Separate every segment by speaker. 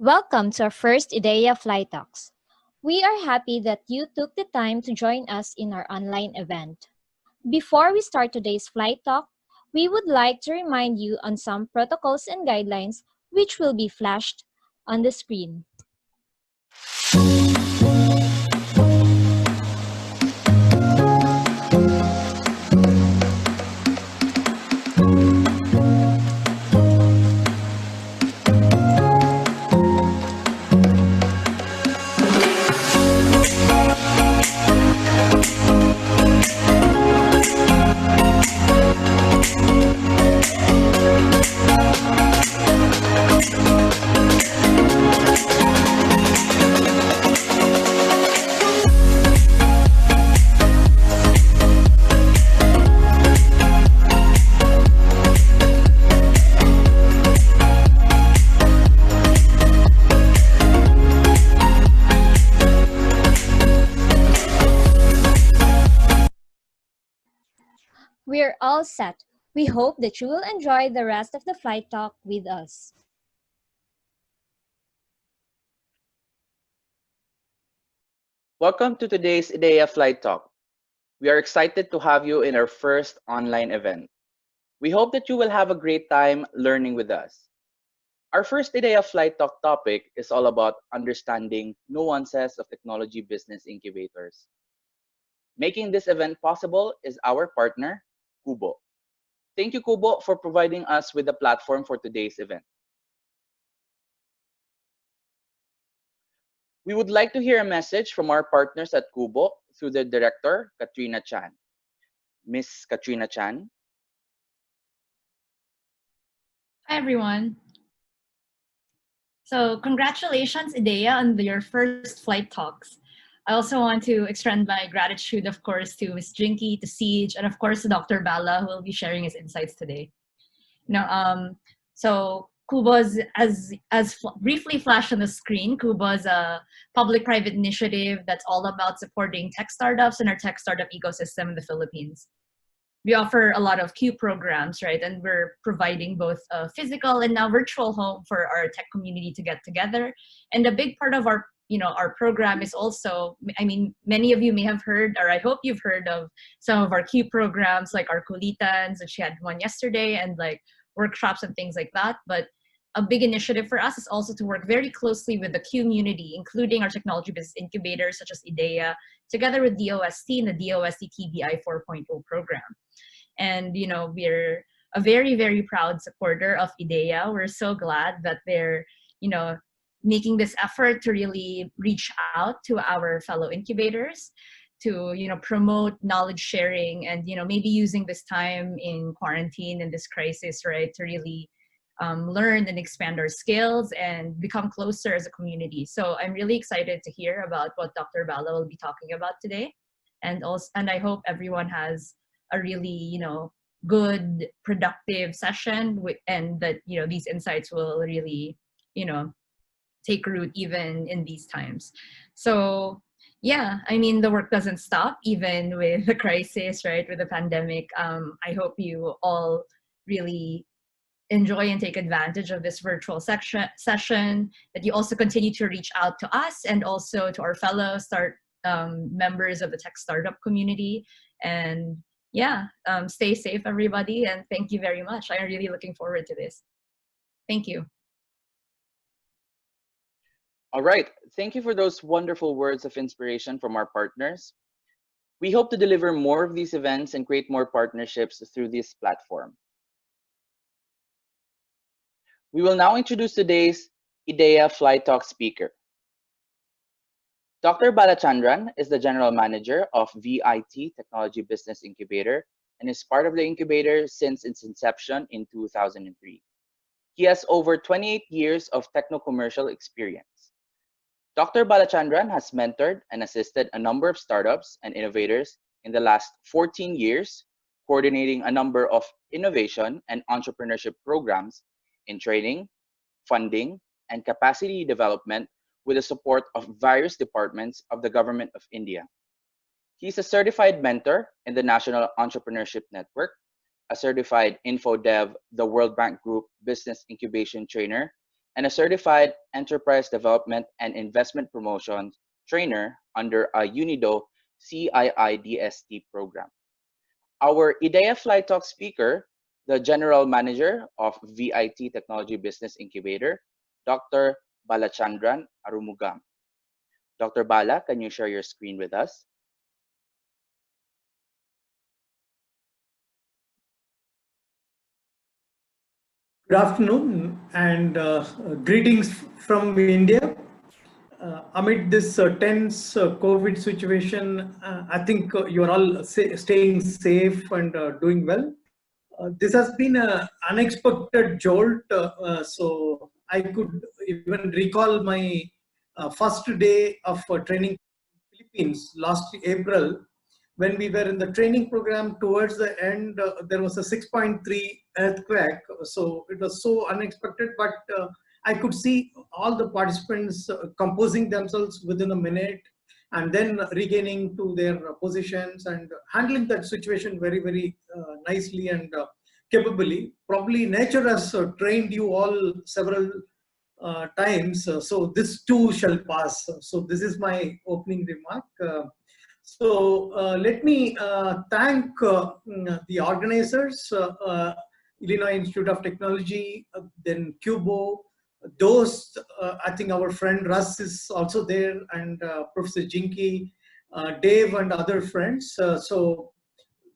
Speaker 1: Welcome to our first iDEYA Flight Talks. We are happy that you took the time to join us in our online event. Before we start today's flight talk, we would like to remind you on some protocols and guidelines which will be flashed on the screen. We're all set. We hope that you will enjoy the rest of the flight talk with us.
Speaker 2: Welcome to today's iDEYA Flight Talk. We are excited to have you in our first online event. We hope that you will have a great time learning with us. Our first iDEYA Flight Talk topic is all about understanding nuances of technology business incubators. Making this event possible is our partner, QBO. Thank you, QBO, for providing us with the platform for today's event. We would like to hear a message from our partners at QBO through the director, Katrina Chan. Miss Katrina Chan.
Speaker 3: Hi, everyone. So congratulations, iDEYA, on your first flight talks. I also want to extend my gratitude, of course, to Ms. Jinky, to Siege, and of course, to Dr. Bala, who will be sharing his insights today. So Kubo's, as briefly flashed on the screen, Kubo is a public-private initiative that's all about supporting tech startups and our tech startup ecosystem in the Philippines. We offer a lot of Q programs, right? And we're providing both a physical and now virtual home for our tech community to get together. And a big part of our program is also, many of you may have heard, or I hope you've heard of some of our Q programs, like our Kulitans, which we had one yesterday, and like workshops and things like that. But a big initiative for us is also to work very closely with the community, including our technology business incubators such as iDEYA, together with DOST and the DOST TBI 4.0 program. And we're a very, very proud supporter of iDEYA. We're so glad that they're making this effort to really reach out to our fellow incubators to promote knowledge sharing and maybe using this time in quarantine and this crisis, right, to really learn and expand our skills and become closer as a community. So I'm really excited to hear about what Dr. Bala will be talking about today, and I hope everyone has a really good, productive session and that these insights will really take root even in these times. So yeah, the work doesn't stop even with the crisis, right, with the pandemic. I hope you all really enjoy and take advantage of this virtual session, that you also continue to reach out to us and also to our fellow members of the tech startup community. And yeah, stay safe, everybody, and thank you very much. I'm really looking forward to this. Thank you.
Speaker 2: All right. Thank you for those wonderful words of inspiration from our partners. We hope to deliver more of these events and create more partnerships through this platform. We will now introduce today's iDEYA Flight Talk speaker. Dr. Balachandran is the General Manager of VIT Technology Business Incubator and is part of the incubator since its inception in 2003. He has over 28 years of techno-commercial experience. Dr. Balachandran has mentored and assisted a number of startups and innovators in the last 14 years, coordinating a number of innovation and entrepreneurship programs in training, funding, and capacity development with the support of various departments of the Government of India. He is a certified mentor in the National Entrepreneurship Network, a certified InfoDev, the World Bank Group Business Incubation Trainer, and a certified enterprise development and investment promotion trainer under a UNIDO CIIDST program. Our IDEYA Flight Talk speaker, the General Manager of VIT Technology Business Incubator, Dr. Balachandran A. Dr. Bala, can you share your screen with us?
Speaker 4: Good afternoon and greetings from India. Amid this tense COVID situation, I think you're all staying safe and doing well. This has been an unexpected jolt, so I could even recall my first day of training in the Philippines last April. When we were in the training program towards the end, there was a 6.3 earthquake. So it was so unexpected, but I could see all the participants composing themselves within a minute and then regaining to their positions and handling that situation very, very nicely and capably. Probably nature has trained you all several times, so this too shall pass. So this is my opening remark. Let me thank the organizers, Illinois Institute of Technology, then QBO, those, I think our friend Russ is also there, and Professor Jinky, Dave and other friends. So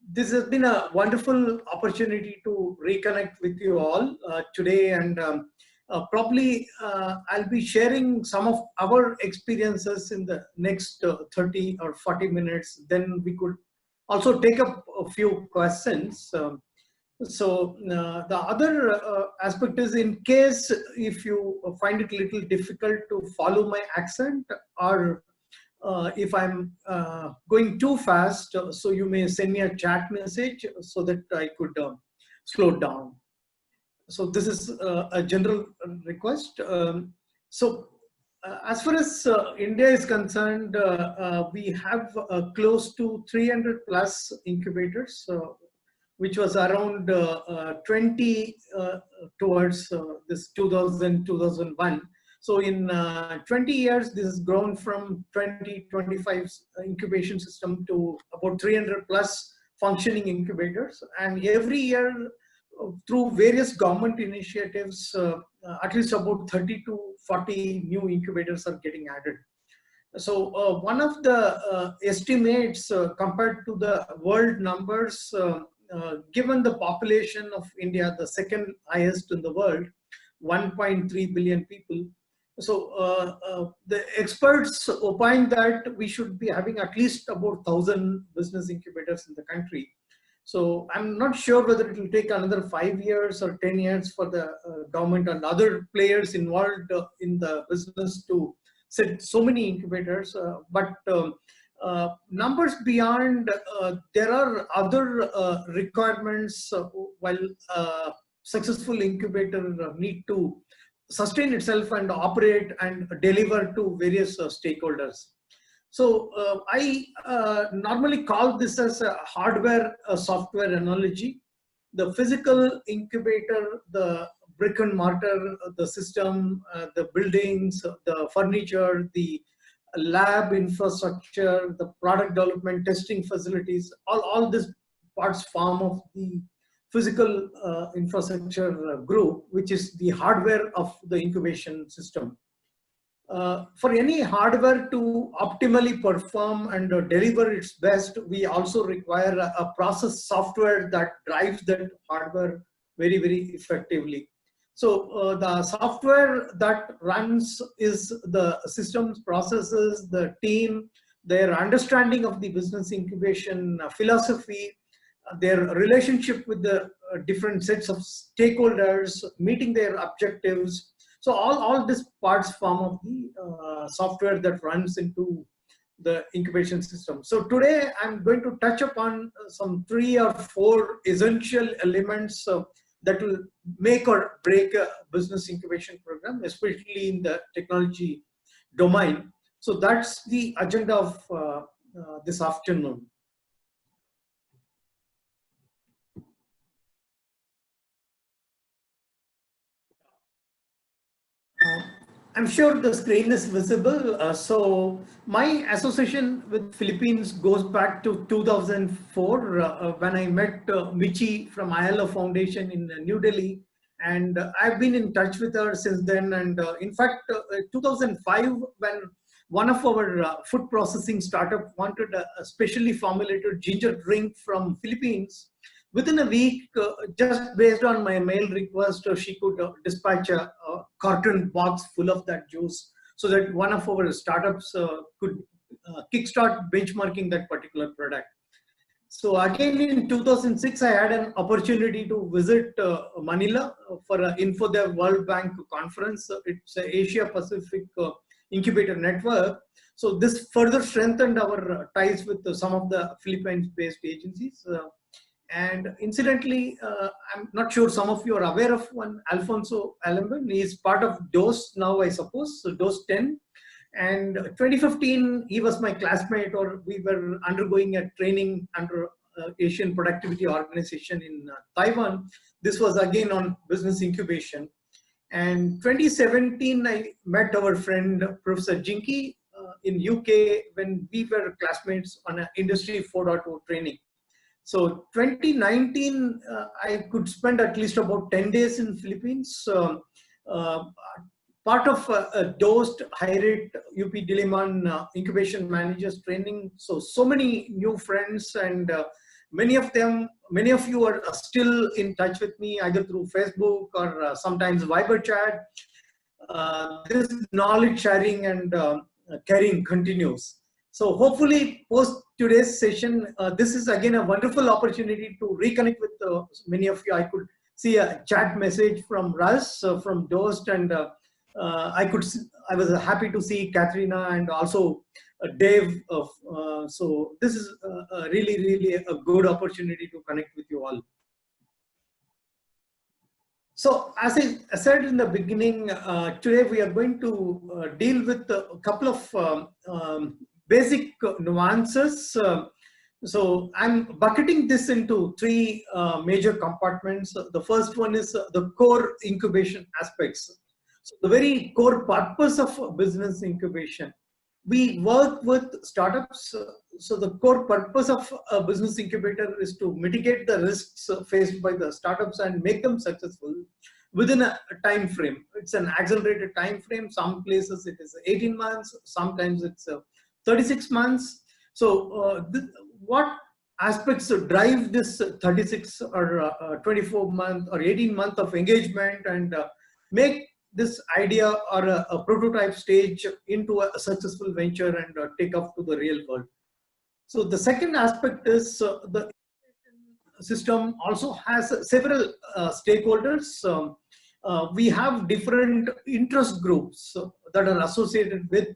Speaker 4: this has been a wonderful opportunity to reconnect with you all today, and probably I'll be sharing some of our experiences in the next 30 or 40 minutes. Then we could also take up a few questions. The other aspect is, in case if you find it a little difficult to follow my accent, or if I'm going too fast, so you may send me a chat message so that I could slow down. So this is a general request. As far as India is concerned, we have close to 300 plus incubators, which was around 20 towards this 2001. So in 20 years, this has grown from 25 incubation system to about 300 plus functioning incubators. And every year, through various government initiatives, at least about 30 to 40 new incubators are getting added. So one of the estimates compared to the world numbers, given the population of India, the second highest in the world, 1.3 billion people. So the experts opine that we should be having at least about 1,000 business incubators in the country. So I'm not sure whether it will take another 5 years or 10 years for the government and other players involved in the business to set so many incubators. But numbers beyond, there are other requirements while successful incubator need to sustain itself and operate and deliver to various stakeholders. So I normally call this as a hardware software analogy. The physical incubator, the brick and mortar, the system, the buildings, the furniture, the lab infrastructure, the product development, testing facilities, all these parts form of the physical infrastructure group, which is the hardware of the incubation system. For any hardware to optimally perform and deliver its best, we also require a process software that drives that hardware very, very effectively. So the software that runs is the systems, processes, the team, their understanding of the business incubation philosophy, their relationship with the different sets of stakeholders, meeting their objectives. So all these parts form of the software that runs into the incubation system. So today I'm going to touch upon some 3 or 4 essential elements that will make or break a business incubation program, especially in the technology domain. So that's the agenda of this afternoon. I'm sure the screen is visible. So my association with Philippines goes back to 2004 when I met Michi from iDEYA Foundation in New Delhi. And I've been in touch with her since then. And in fact, 2005, when one of our food processing startup wanted a specially formulated ginger drink from Philippines, within a week, just based on my mail request, she could dispatch a carton box full of that juice so that one of our startups could kickstart benchmarking that particular product. So again, in 2006, I had an opportunity to visit Manila for an InfoDev World Bank conference. It's an Asia Pacific incubator network. So this further strengthened our ties with some of the Philippines-based agencies. And incidentally, I'm not sure some of you are aware of one Alfonso Alemban. He is part of DOS now, I suppose, so DOS 10. And 2015, he was my classmate, or we were undergoing a training under Asian Productivity Organization in Taiwan. This was again on business incubation. And 2017, I met our friend, Professor Jinky, in UK when we were classmates on an Industry 4.0 training. So 2019, I could spend at least about 10 days in Philippines. Part of a DOST, high-rate UP Diliman incubation managers training. So many new friends, and many of you are still in touch with me either through Facebook or sometimes Viber chat. This knowledge sharing and caring continues. So hopefully post today's session, this is again a wonderful opportunity to reconnect with many of you. I could see a chat message from Russ from DOST, and I was happy to see Katrina and also Dave. So this is really a good opportunity to connect with you all. So as I said in the beginning, today we are going to deal with a couple of basic nuances. So I'm bucketing this into three major compartments. The first one is the core incubation aspects. So the very core purpose of business incubation. We work with startups. So the core purpose of a business incubator is to mitigate the risks faced by the startups and make them successful within a time frame. It's an accelerated time frame. Some places it is 18 months, sometimes it's 36 months. So what aspects drive this 36 or 24 month or 18 month of engagement and make this idea or a prototype stage into a successful venture and take off to the real world. So the second aspect is the system also has several stakeholders. We have different interest groups that are associated with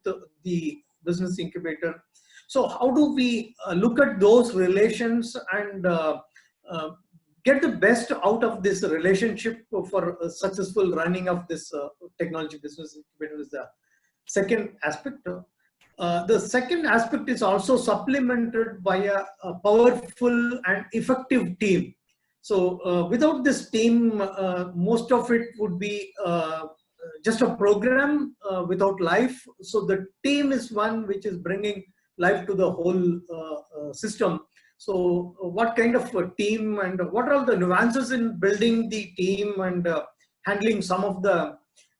Speaker 4: the business incubator. So how do we look at those relations and get the best out of this relationship for a successful running of this technology business incubator is the second aspect. The second aspect is also supplemented by a powerful and effective team. So without this team, most of it would be just a program without life. So the team is one which is bringing life to the whole system. So what kind of a team and what are all the nuances in building the team and handling some of the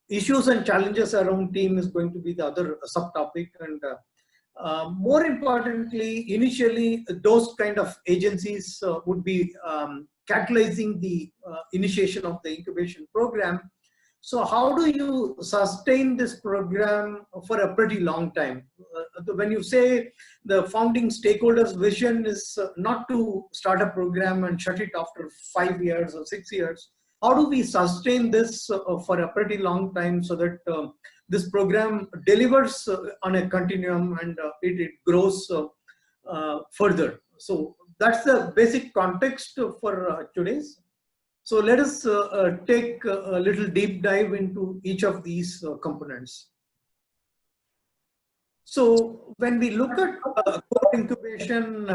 Speaker 4: issues and challenges around team is going to be the other subtopic. And more importantly, initially those kind of agencies would be catalyzing the initiation of the incubation program. So how do you sustain this program for a pretty long time? When you say the founding stakeholders' vision is not to start a program and shut it after 5 years or 6 years, how do we sustain this for a pretty long time so that this program delivers on a continuum and it grows further? So that's the basic context for today's. So let us take a little deep dive into each of these components. So when we look at core incubation,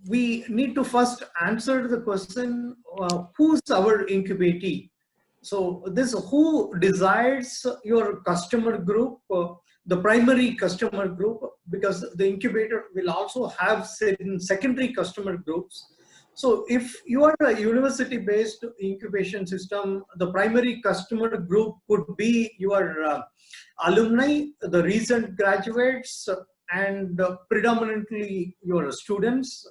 Speaker 4: we need to first answer the question, who's our incubatee? So this who decides your customer group, the primary customer group, because the incubator will also have certain secondary customer groups. So if you are a university-based incubation system, the primary customer group could be your alumni, the recent graduates, and predominantly your students.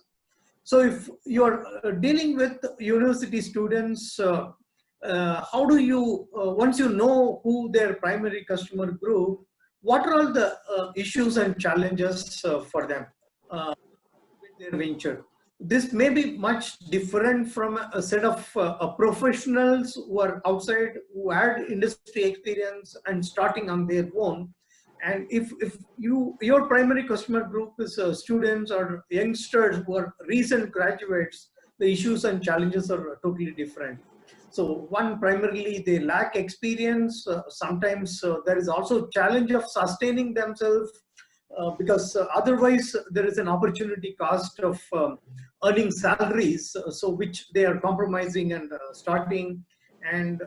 Speaker 4: So if you're dealing with university students, how do you, once you know who their primary customer group, what are all the issues and challenges for them with their venture? This may be much different from a set of professionals who are outside, who had industry experience and starting on their own. And if your primary customer group is students or youngsters who are recent graduates, the issues and challenges are totally different. So one, primarily they lack experience. Sometimes there is also challenge of sustaining themselves because otherwise there is an opportunity cost of earning salaries, so which they are compromising and starting. And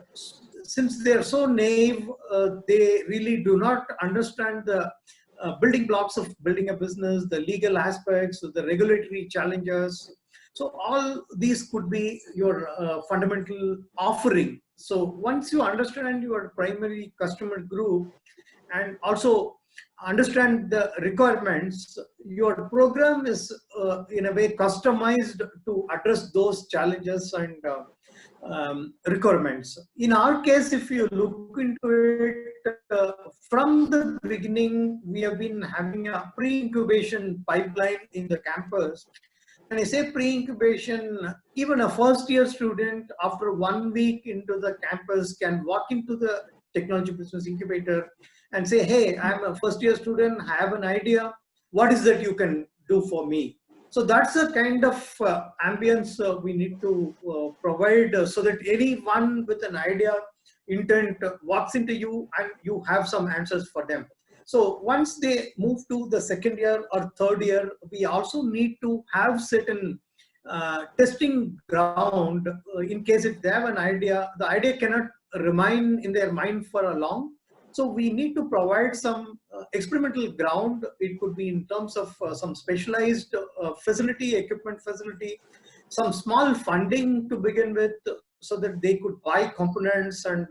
Speaker 4: since they are so naive, they really do not understand the building blocks of building a business, the legal aspects, the regulatory challenges. So all these could be your fundamental offering. So once you understand your primary customer group and also understand the requirements, your program is in a way customized to address those challenges and requirements. In our case, if you look into it, from the beginning, we have been having a pre-incubation pipeline in the campus. When I say pre-incubation, even a first-year student after 1 week into the campus can walk into the technology business incubator and say, hey, I'm a first-year student, I have an idea. What is that you can do for me? So that's the kind of ambience we need to provide so that anyone with an idea, intent walks into you and you have some answers for them. So once they move to the second year or third year, we also need to have certain testing ground in case if they have an idea, the idea cannot remain in their mind for a long. So we need to provide some experimental ground. It could be in terms of some specialized facility, equipment facility, some small funding to begin with so that they could buy components and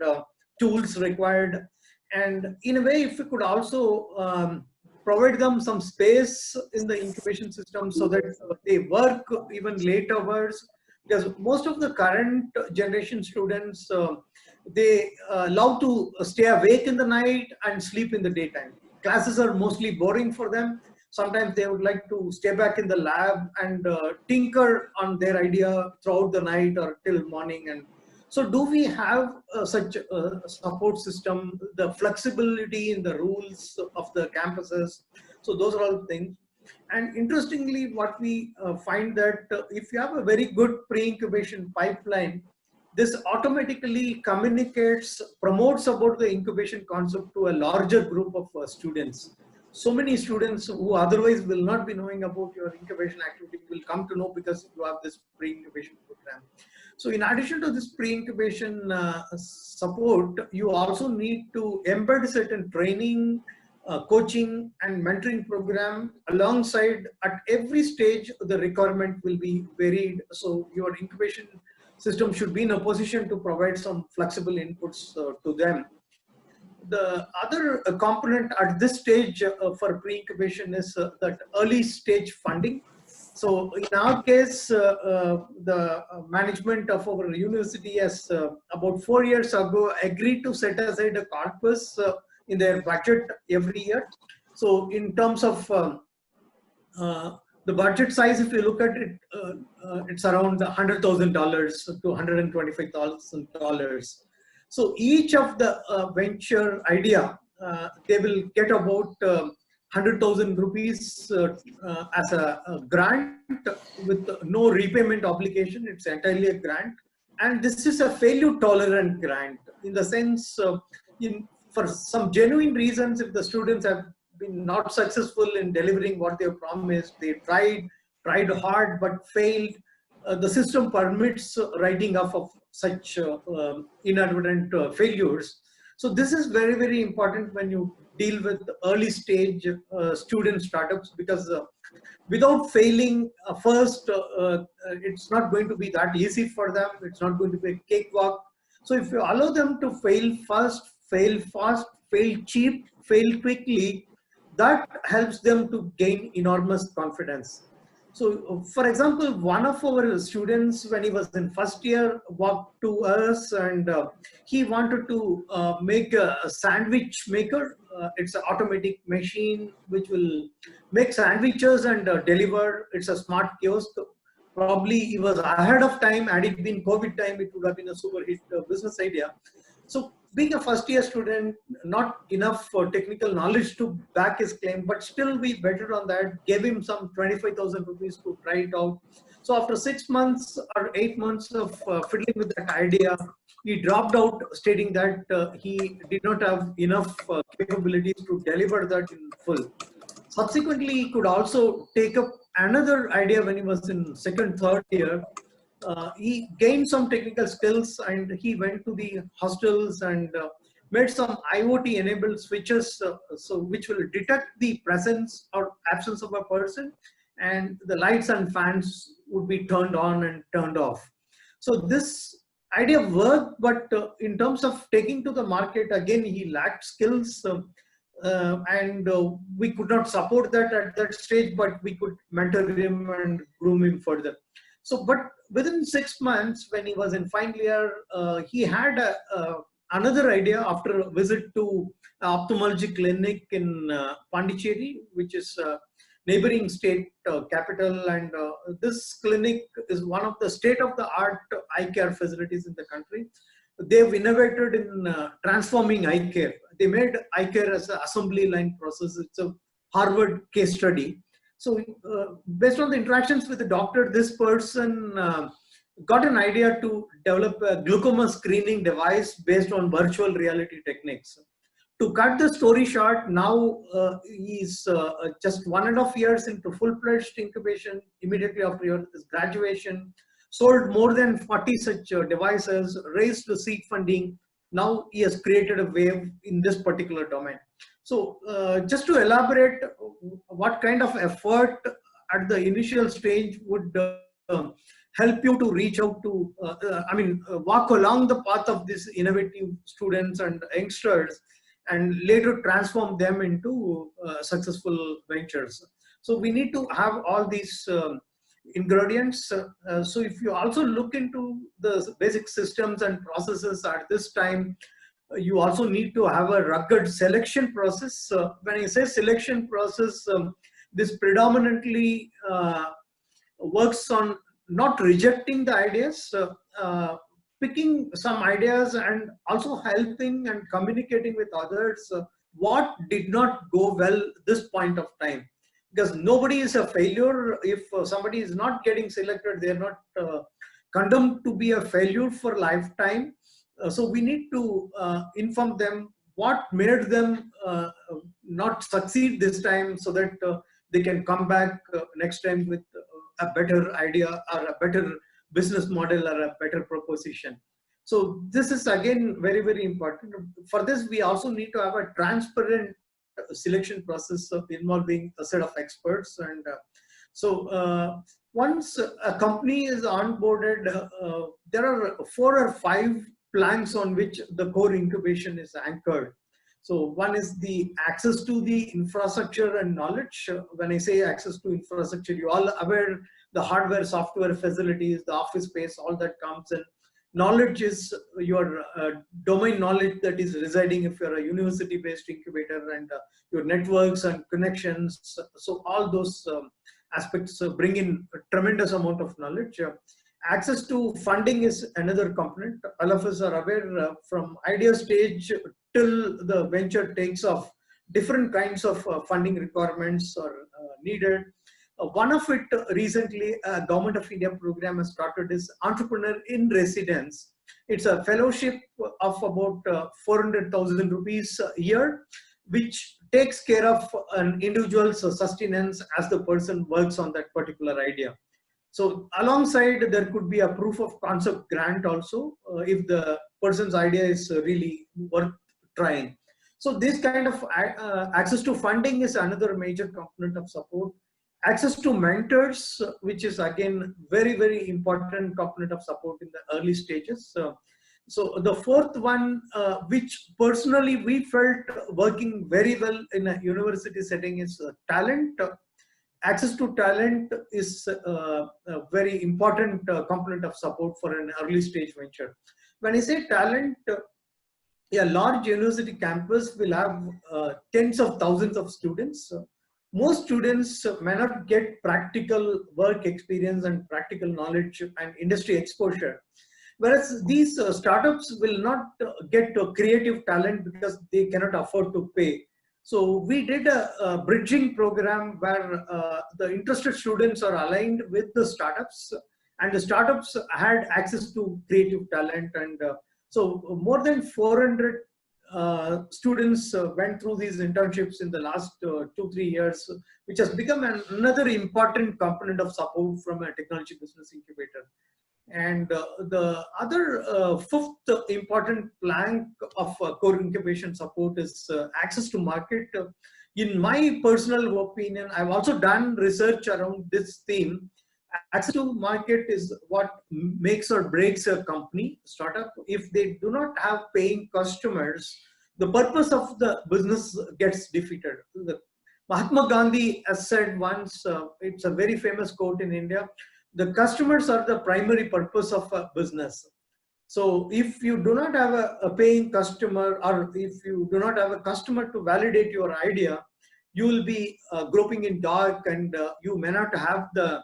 Speaker 4: tools required. And in a way, if we could also provide them some space in the incubation system so that they work even late hours, because most of the current generation students, they love to stay awake in the night and sleep in the daytime. Classes are mostly boring for them. Sometimes they would like to stay back in the lab and tinker on their idea throughout the night or till morning. And so do we have such a support system, the flexibility in the rules of the campuses? So those are all things. And interestingly, what we find that if you have a very good pre-incubation pipeline, this automatically communicates, promotes about the incubation concept to a larger group of students. So many students who otherwise will not be knowing about your incubation activity will come to know because you have this pre-incubation program. So in addition to this pre-incubation support, you also need to embed certain training, coaching and mentoring program alongside. At every stage, the requirement will be varied. So your incubation system should be in a position to provide some flexible inputs to them. The other component at this stage for pre-incubation is that early stage funding. So in our case, the management of our university has about 4 years ago agreed to set aside a corpus in their budget every year. So in terms of the budget size, if you look at it, it's around $100,000 to $125,000. So each of the venture idea, they will get about 100,000 rupees as a grant with no repayment obligation. It's entirely a grant. And this is a failure tolerant grant in the sense, for some genuine reasons, if the students have been not successful in delivering what they promised, they tried hard but failed, the system permits writing off of such inadvertent failures. So this is very, very important when you deal with early stage student startups, because without failing first, it's not going to be that easy for them. It's not going to be a cakewalk. So if you allow them to fail first, fail fast, fail cheap, fail quickly, that helps them to gain enormous confidence. So, for example, one of our students, when he was in first year, walked to us and he wanted to make a sandwich maker. It's an automatic machine which will make sandwiches and deliver. It's a smart kiosk. Probably he was ahead of time. Had it been COVID time, it would have been a super hit business idea. So being a first year student, not enough technical knowledge to back his claim, but still we betted on that, gave him some 25,000 rupees to try it out. So after 6 months or 8 months of fiddling with that idea, he dropped out, stating that he did not have enough capabilities to deliver that in full. Subsequently, he could also take up another idea when he was in second, third year. He gained some technical skills and he went to the hostels and made some IoT enabled switches, so which will detect the presence or absence of a person, and the lights and fans would be turned on and turned off. So this idea worked, but in terms of taking to the market, again, he lacked skills. And we could not support that at that stage, but we could mentor him and groom him further. So, but within 6 months, when he was in final year, he had another idea after a visit to ophthalmology clinic in Pondicherry, which is neighboring state capital. And this clinic is one of the state-of-the-art eye care facilities in the country. They've innovated in transforming eye care. They made eye care as an assembly line process. It's a Harvard case study. So based on the interactions with the doctor, this person got an idea to develop a glaucoma screening device based on virtual reality techniques. To cut the story short, now he's just 1.5 years into full-fledged incubation. Immediately after his graduation, sold more than 40 such devices, raised the seed funding. Now he has created a wave in this particular domain. So just to elaborate what kind of effort at the initial stage would help you to reach out to, walk along the path of these innovative students and youngsters and later transform them into successful ventures. So we need to have all these ingredients. So if you also look into the basic systems and processes at this time, you also need to have a rugged selection process. When I say selection process, this predominantly works on not rejecting the ideas, picking some ideas and also helping and communicating with others what did not go well this point of time. Because nobody is a failure. If somebody is not getting selected, they are not condemned to be a failure for lifetime. So we need to inform them what made them not succeed this time, so that they can come back next time with a better idea or a better business model or a better proposition. So this is again very, very important. For this, we also need to have a transparent selection process of involving a set of experts. And once a company is onboarded, there are 4 or 5 planks on which the core incubation is anchored. So one is the access to the infrastructure and knowledge. When I say access to infrastructure, you all aware the hardware, software facilities, the office space, all that comes in. Knowledge is your domain knowledge that is residing if you're a university-based incubator, and your networks and connections. So all those aspects bring in a tremendous amount of knowledge. Access to funding is another component. All of us are aware from idea stage till the venture takes off, different kinds of funding requirements are needed. One of it recently, a Government of India program has started is Entrepreneur in Residence. It's a fellowship of about 400,000 rupees a year, which takes care of an individual's sustenance as the person works on that particular idea. So alongside, there could be a proof of concept grant also, if the person's idea is really worth trying. So this kind of access to funding is another major component of support. Access to mentors, which is again very, very important component of support in the early stages. So the fourth one, which personally we felt working very well in a university setting, is talent. Access to talent is a very important component of support for an early stage venture. When I say talent, a large university campus will have tens of thousands of students. Most students may not get practical work experience and practical knowledge and industry exposure. Whereas these startups will not get creative talent because they cannot afford to pay. So we did a bridging program where the interested students are aligned with the startups, and the startups had access to creative talent. And so more than 400 students went through these internships in the last 2-3 years, which has become another important component of support from a technology business incubator. And the other fifth important plank of core incubation support is access to market. In my personal opinion, I've also done research around this theme. Access to market is what makes or breaks a company, startup. If they do not have paying customers, the purpose of the business gets defeated. Mahatma Gandhi has said once, it's a very famous quote in India, the customers are the primary purpose of a business. So if you do not have a paying customer, or if you do not have a customer to validate your idea, you will be groping in dark, and you may not have the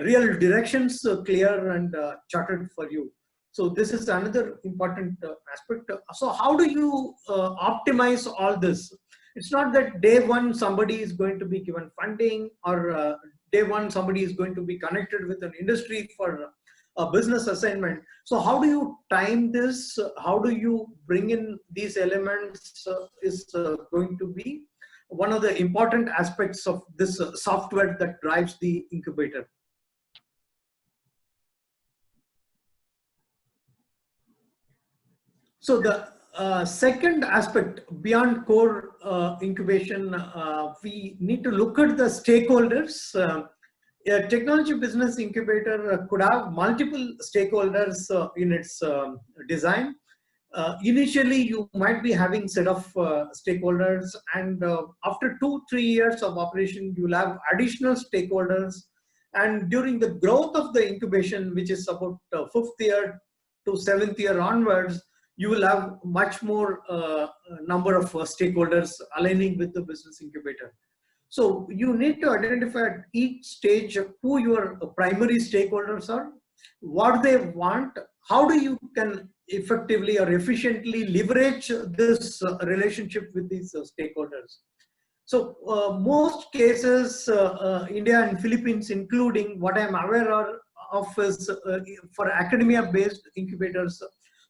Speaker 4: real directions clear and charted for you. So this is another important aspect. So how do you optimize all this? It's not that day one somebody is going to be given funding, or day one somebody is going to be connected with an industry for a business assignment. So how do you time this? How do you bring in these elements is going to be one of the important aspects of this software that drives the incubator. So the second aspect beyond core incubation, we need to look at the stakeholders. A technology business incubator could have multiple stakeholders in its design. Initially, you might be having set of stakeholders, and after 2-3 years of operation, you will have additional stakeholders. And during the growth of the incubation, which is about 5th year to 7th year onwards, you will have much more number of stakeholders aligning with the business incubator. So you need to identify at each stage who your primary stakeholders are, what they want, how do you can effectively or efficiently leverage this relationship with these stakeholders. So most cases, India and Philippines including, what I'm aware of is for academia-based incubators,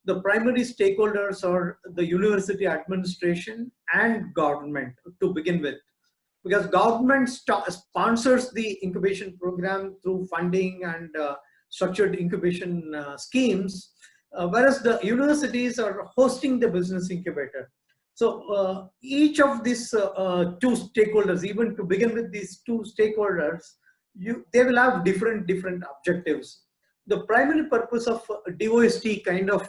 Speaker 4: the primary stakeholders are the university administration and government to begin with. Because government sponsors the incubation program through funding and structured incubation schemes, whereas the universities are hosting the business incubator. So each of these two stakeholders, even to begin with these two stakeholders, they will have different objectives. The primary purpose of DOST kind of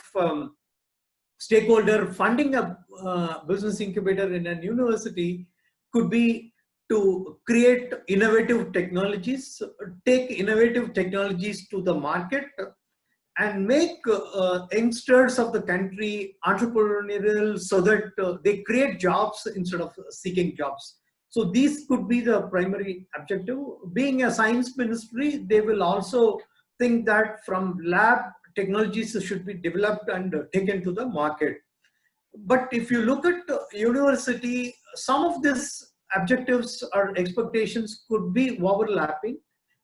Speaker 4: stakeholder funding a business incubator in a university could be to create innovative technologies, take innovative technologies to the market, and make youngsters of the country entrepreneurial so that they create jobs instead of seeking jobs. So these could be the primary objective. Being a science ministry, they will also think that from lab technologies should be developed and taken to the market. But if you look at university, some of these objectives or expectations could be overlapping,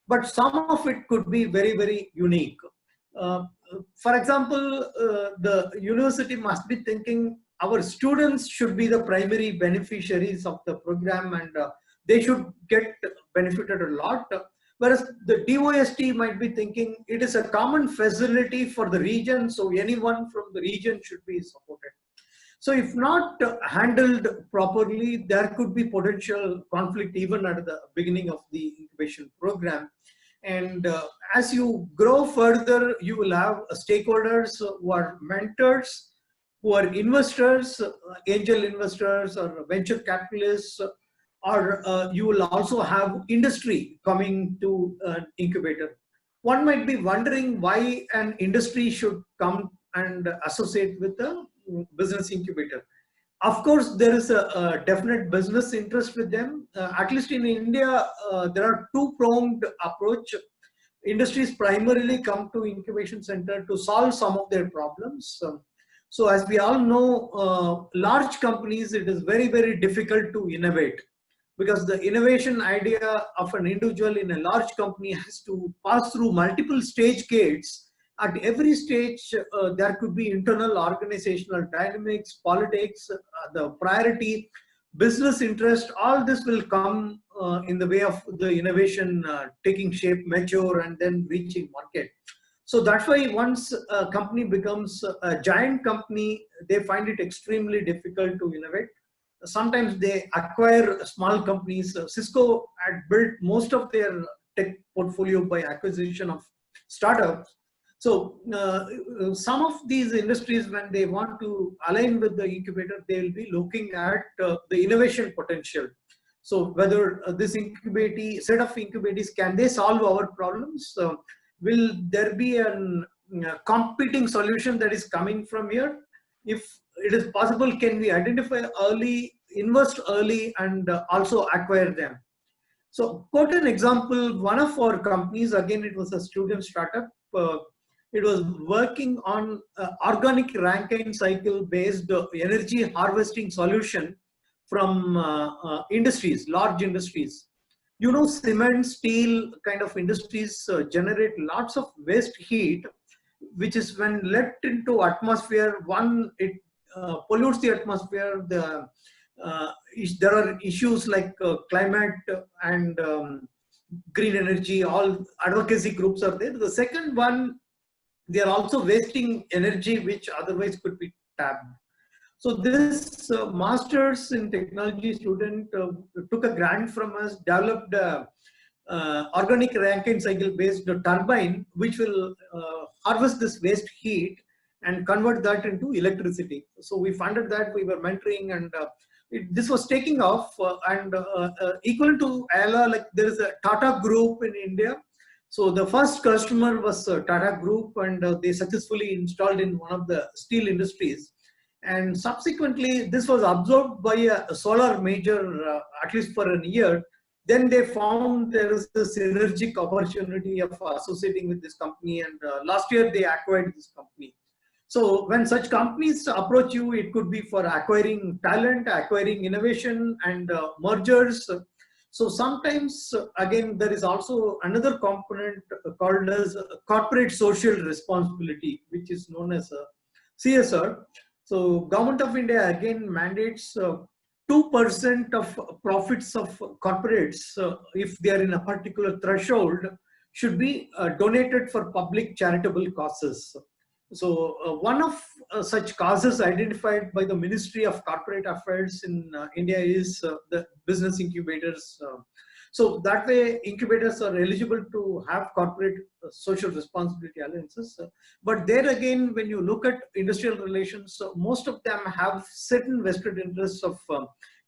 Speaker 4: but some of it could be very unique. For example, the university must be thinking our students should be the primary beneficiaries of the program, and they should get benefited a lot. Whereas the DOST might be thinking it is a common facility for the region, so anyone from the region should be supported. So if not handled properly, there could be potential conflict even at the beginning of the incubation program. And as you grow further, you will have stakeholders who are mentors, who are investors, angel investors or venture capitalists, or you will also have industry coming to an incubator. One might be wondering why an industry should come and associate with a business incubator. Of course, there is a definite business interest with them. At least in India, there are two-pronged approach. Industries primarily come to incubation center to solve some of their problems. So as we all know, large companies, it is very, very difficult to innovate, because the innovation idea of an individual in a large company has to pass through multiple stage gates. At every stage, there could be internal organizational dynamics, politics, the priority, business interest. All this will come in the way of the innovation taking shape, mature, and then reaching market. So that's why once a company becomes a giant company, they find it extremely difficult to innovate. Sometimes they acquire small companies. Cisco had built most of their tech portfolio by acquisition of startups. So some of these industries, when they want to align with the incubator, they will be looking at the innovation potential. So whether this set of incubators, can they solve our problems? Will there be a competing solution that is coming from here? If it is possible, can we identify early, invest early, and also acquire them? So quote an example, one of our companies, again, it was a student startup. It was working on organic Rankine cycle based energy harvesting solution from industries, large industries. You know, cement, steel kind of industries generate lots of waste heat, which is when let into atmosphere, one, it pollutes the atmosphere. There are issues like climate and green energy, all advocacy groups are there. The second one, they are also wasting energy which otherwise could be tapped. So this master's in technology student took a grant from us, developed a organic Rankine cycle based turbine which will harvest this waste heat and convert that into electricity. So we funded that, we were mentoring, and this was taking off, and equal to iDEYA, like there is a Tata Group in India. So the first customer was Tata Group, and they successfully installed in one of the steel industries. And subsequently, this was absorbed by a solar major, at least for a year. Then they found there is a synergic opportunity of associating with this company, and last year they acquired this company. So when such companies approach you, it could be for acquiring talent, acquiring innovation, and mergers. So sometimes, again, there is also another component called as corporate social responsibility, which is known as CSR. So Government of India again mandates 2% of profits of corporates, if they are in a particular threshold, should be donated for public charitable causes. So one of such causes identified by the Ministry of Corporate Affairs in India is the business incubators. So that way incubators are eligible to have corporate social responsibility alliances. But there again, when you look at industrial relations, most of them have certain vested interests of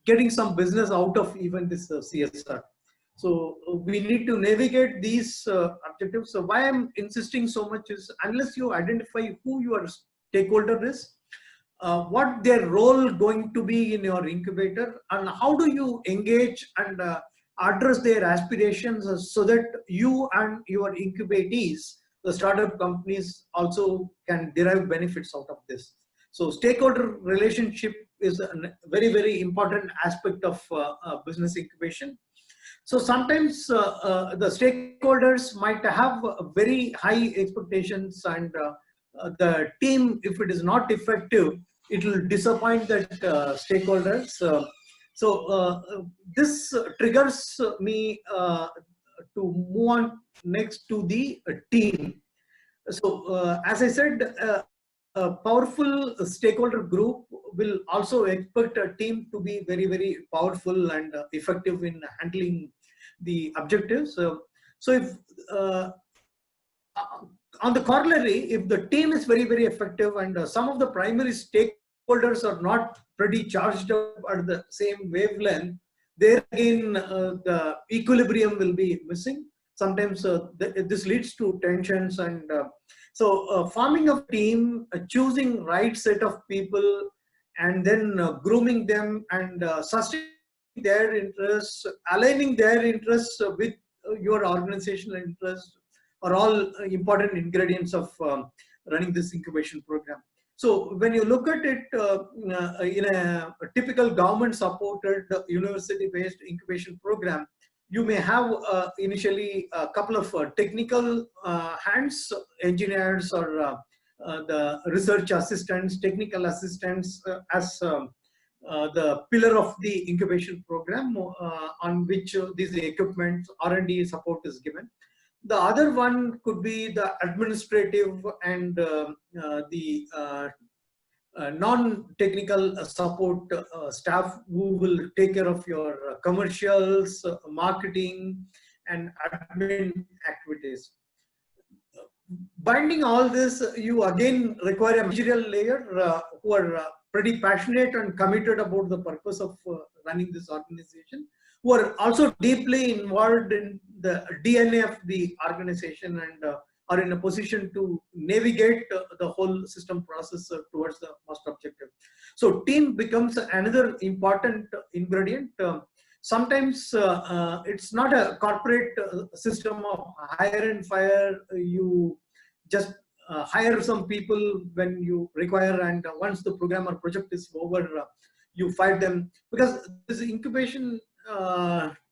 Speaker 4: getting some business out of even this CSR. So we need to navigate these objectives. So why I'm insisting so much is, unless you identify who your stakeholder is, what their role going to be in your incubator, and how do you engage and address their aspirations so that you and your incubatees, the startup companies, also can derive benefits out of this. So stakeholder relationship is a very, very important aspect of business incubation. So sometimes the stakeholders might have very high expectations, and the team, if it is not effective, it will disappoint that stakeholders. So this triggers me to move on next to the team. So as I said, a powerful stakeholder group will also expect a team to be very, very powerful and effective in handling the objectives. So if on the corollary, if the team is very, very effective and some of the primary stakeholders are not pretty charged up at the same wavelength, there again the equilibrium will be missing. Sometimes this leads to tensions, and so forming a team, choosing right set of people, and then grooming them and sustaining their interests, aligning their interests with your organizational interests are all important ingredients of running this incubation program. So when you look at it in a typical government-supported university-based incubation program, you may have initially a couple of technical hands, engineers or the research assistants, technical assistants as the pillar of the incubation program on which these equipment R&D support is given. The other one could be the administrative and the non-technical support staff who will take care of your commercials, marketing, and admin activities. Binding all this, you again require a managerial layer who are pretty passionate and committed about the purpose of running this organization, who are also deeply involved in the DNA of the organization and are in a position to navigate the whole system process towards the most objective. So team becomes another important ingredient. Sometimes it's not a corporate system of hire and fire. You just hire some people when you require, and once the program or project is over, you fire them, because this incubation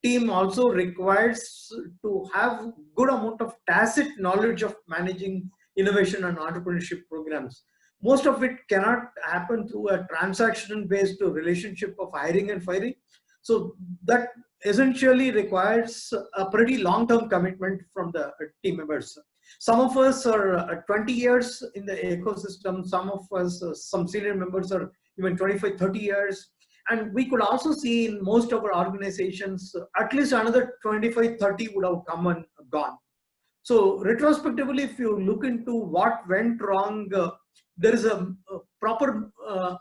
Speaker 4: team also requires to have good amount of tacit knowledge of managing innovation and entrepreneurship programs. Most of it cannot happen through a transaction-based relationship of hiring and firing. So that essentially requires a pretty long-term commitment from the team members. Some of us are 20 years in the ecosystem. Some of us, some senior members are even 25, 30 years. And we could also see in most of our organizations, at least another 25, 30 would have come and gone. So retrospectively, if you look into what went wrong, there is a proper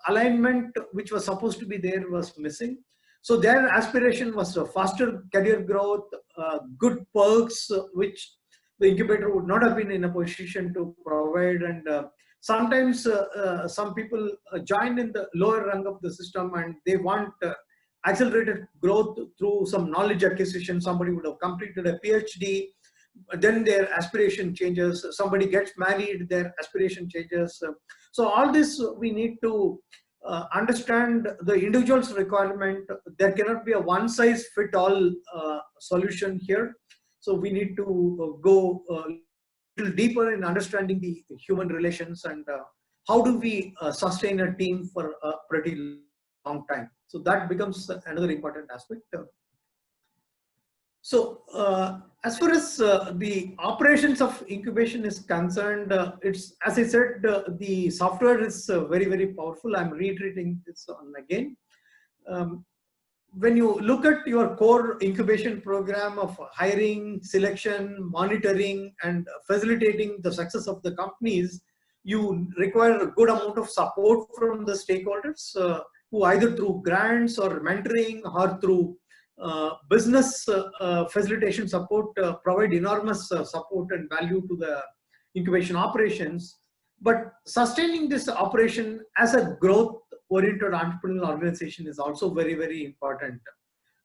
Speaker 4: alignment which was supposed to be there was missing. So their aspiration was a faster career growth, good perks, which the incubator would not have been in a position to provide. And sometimes some people join in the lower rung of the system and they want accelerated growth through some knowledge acquisition. Somebody would have completed a PhD, then their aspiration changes. Somebody gets married, their aspiration changes. So all this we need to understand the individual's requirement. There cannot be a one-size-fit-all solution here. So we need to go a little deeper in understanding the human relations and how do we sustain a team for a pretty long time. So that becomes another important aspect. So as far as the operations of incubation is concerned, it's, as I said, the software is very, very powerful. I'm reiterating this on again. When you look at your core incubation program of hiring, selection, monitoring, and facilitating the success of the companies, you require a good amount of support from the stakeholders who either through grants or mentoring or through business facilitation support provide enormous support and value to the incubation operations. But sustaining this operation as a growth-oriented entrepreneurial organization is also very, very important.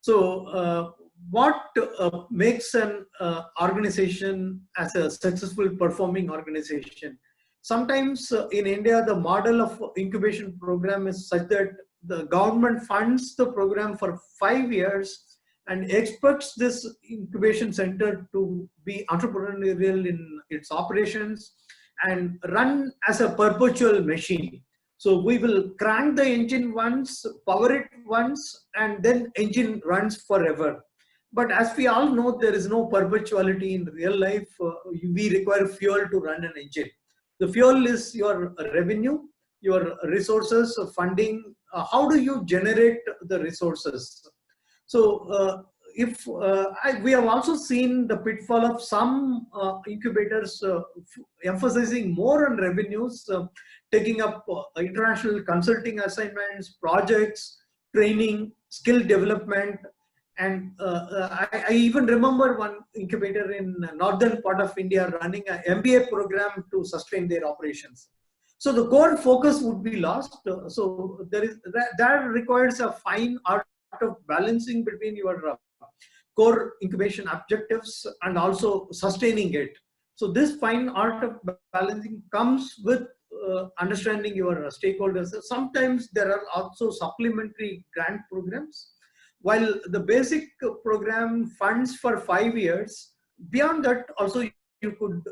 Speaker 4: So what makes an organization as a successful performing organization? Sometimes in India, the model of incubation program is such that the government funds the program for 5 years and expects this incubation center to be entrepreneurial in its operations and run as a perpetual machine. So we will crank the engine once, power it once, and then engine runs forever. But as we all know, there is no perpetuality in real life. We require fuel to run an engine. The fuel is your revenue, your resources, funding. How do you generate the resources? So we have also seen the pitfall of some incubators emphasizing more on revenues, taking up international consulting assignments, projects, training, skill development. And I even remember one incubator in northern part of India running an MBA program to sustain their operations. So the core focus would be lost. So that requires a fine art of balancing between your core incubation objectives and also sustaining it. So this fine art of balancing comes with understanding your stakeholders. Sometimes there are also supplementary grant programs. While the basic program funds for 5 years, beyond that also you could,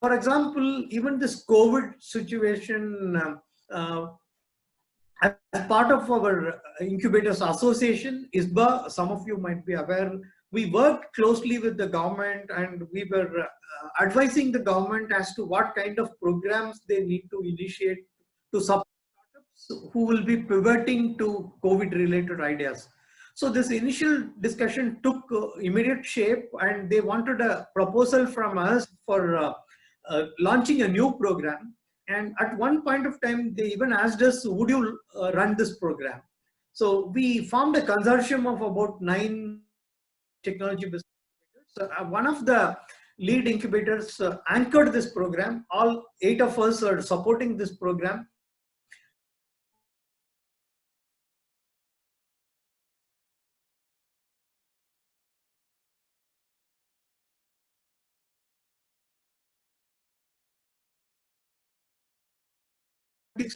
Speaker 4: for example, even this COVID situation, as part of our Incubators Association, ISBA, some of you might be aware, we worked closely with the government and we were advising the government as to what kind of programs they need to initiate to support startups who will be pivoting to COVID-related ideas. So this initial discussion took immediate shape, and they wanted a proposal from us for launching a new program. And at one point of time, they even asked us, would you run this program? So we formed a consortium of about 9 technology business incubators. One of the lead incubators anchored this program. All 8 of us are supporting this program.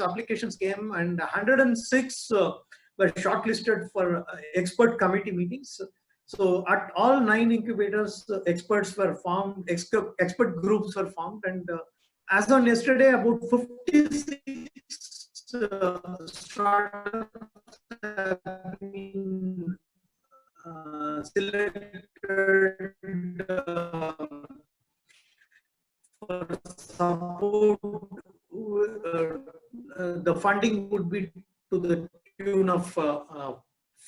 Speaker 4: Applications came and 106 were shortlisted for expert committee meetings. So at all 9 incubators, experts were formed, expert groups were formed, and as on yesterday, about 56 startups have been selected for support. The funding would be to the tune of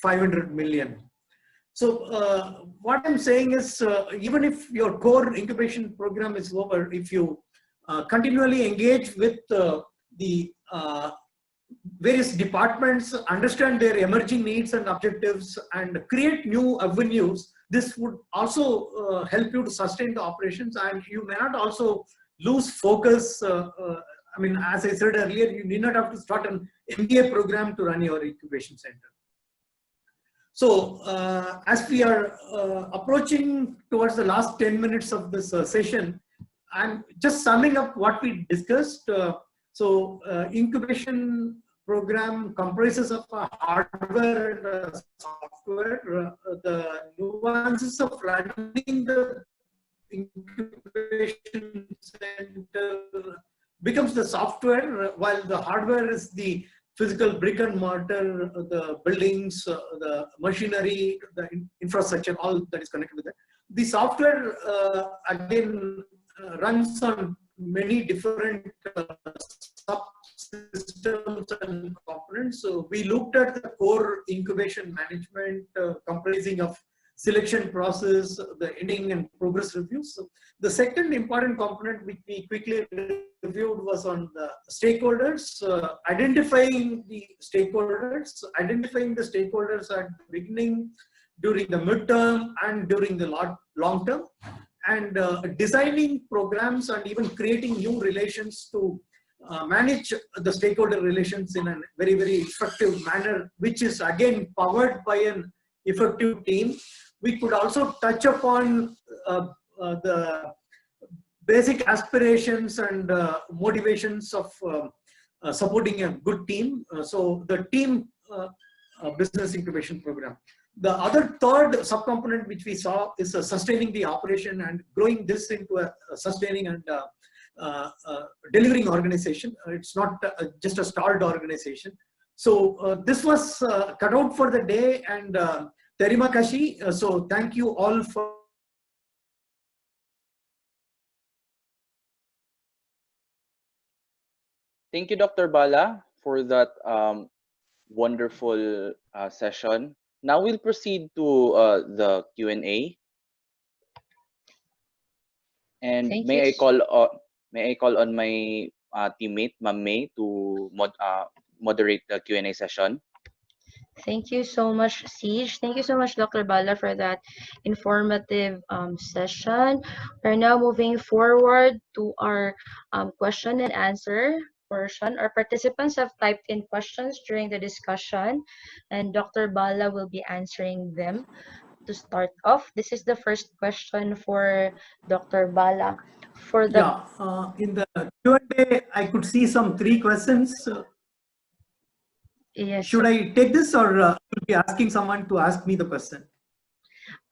Speaker 4: 500 million. So what I'm saying is, even if your core incubation program is over, if you continually engage with the various departments, understand their emerging needs and objectives, and create new avenues, this would also help you to sustain the operations, and you may not also lose focus. I mean, as I said earlier, you need not have to start an MBA program to run your incubation center. So as we are approaching towards the last 10 minutes of this session, I'm just summing up what we discussed. Incubation program comprises of hardware and software. The nuances of running the incubation center becomes the software, while the hardware is the physical brick and mortar, the buildings, the machinery, the infrastructure, all that is connected with it. The software again runs on many different subsystems and components. So we looked at the core incubation management comprising of selection process, the ending and progress reviews. So the second important component which we quickly reviewed was on the stakeholders, identifying the stakeholders at the beginning, during the midterm, and during the long term, and designing programs and even creating new relations to manage the stakeholder relations in a very, very effective manner, which is again powered by an effective team. We could also touch upon the basic aspirations and motivations of supporting a good team. So the team business incubation program. The other third subcomponent which we saw is sustaining the operation and growing this into a sustaining and delivering organization. It's not just a stalled organization. So this was cut out for the day, and terima kasih. So thank you all for.
Speaker 2: Thank you, Dr. Bala, for that wonderful session. Now we'll proceed to the Q&A. And
Speaker 5: Thank
Speaker 2: may
Speaker 5: you.
Speaker 2: I call on my teammate, Ma'am May, to moderate the Q&A session.
Speaker 5: Thank you so much, Siege. Thank you so much, Dr. Bala, for that informative session. We're now moving forward to our question and answer portion. Our participants have typed in questions during the discussion, and Dr. Bala will be answering them. To start off, this is the first question for Dr. Bala. For the
Speaker 4: In the Q&A, I could see some 3 questions.
Speaker 5: yes,
Speaker 4: Should I take this, or will be asking someone to ask me the question?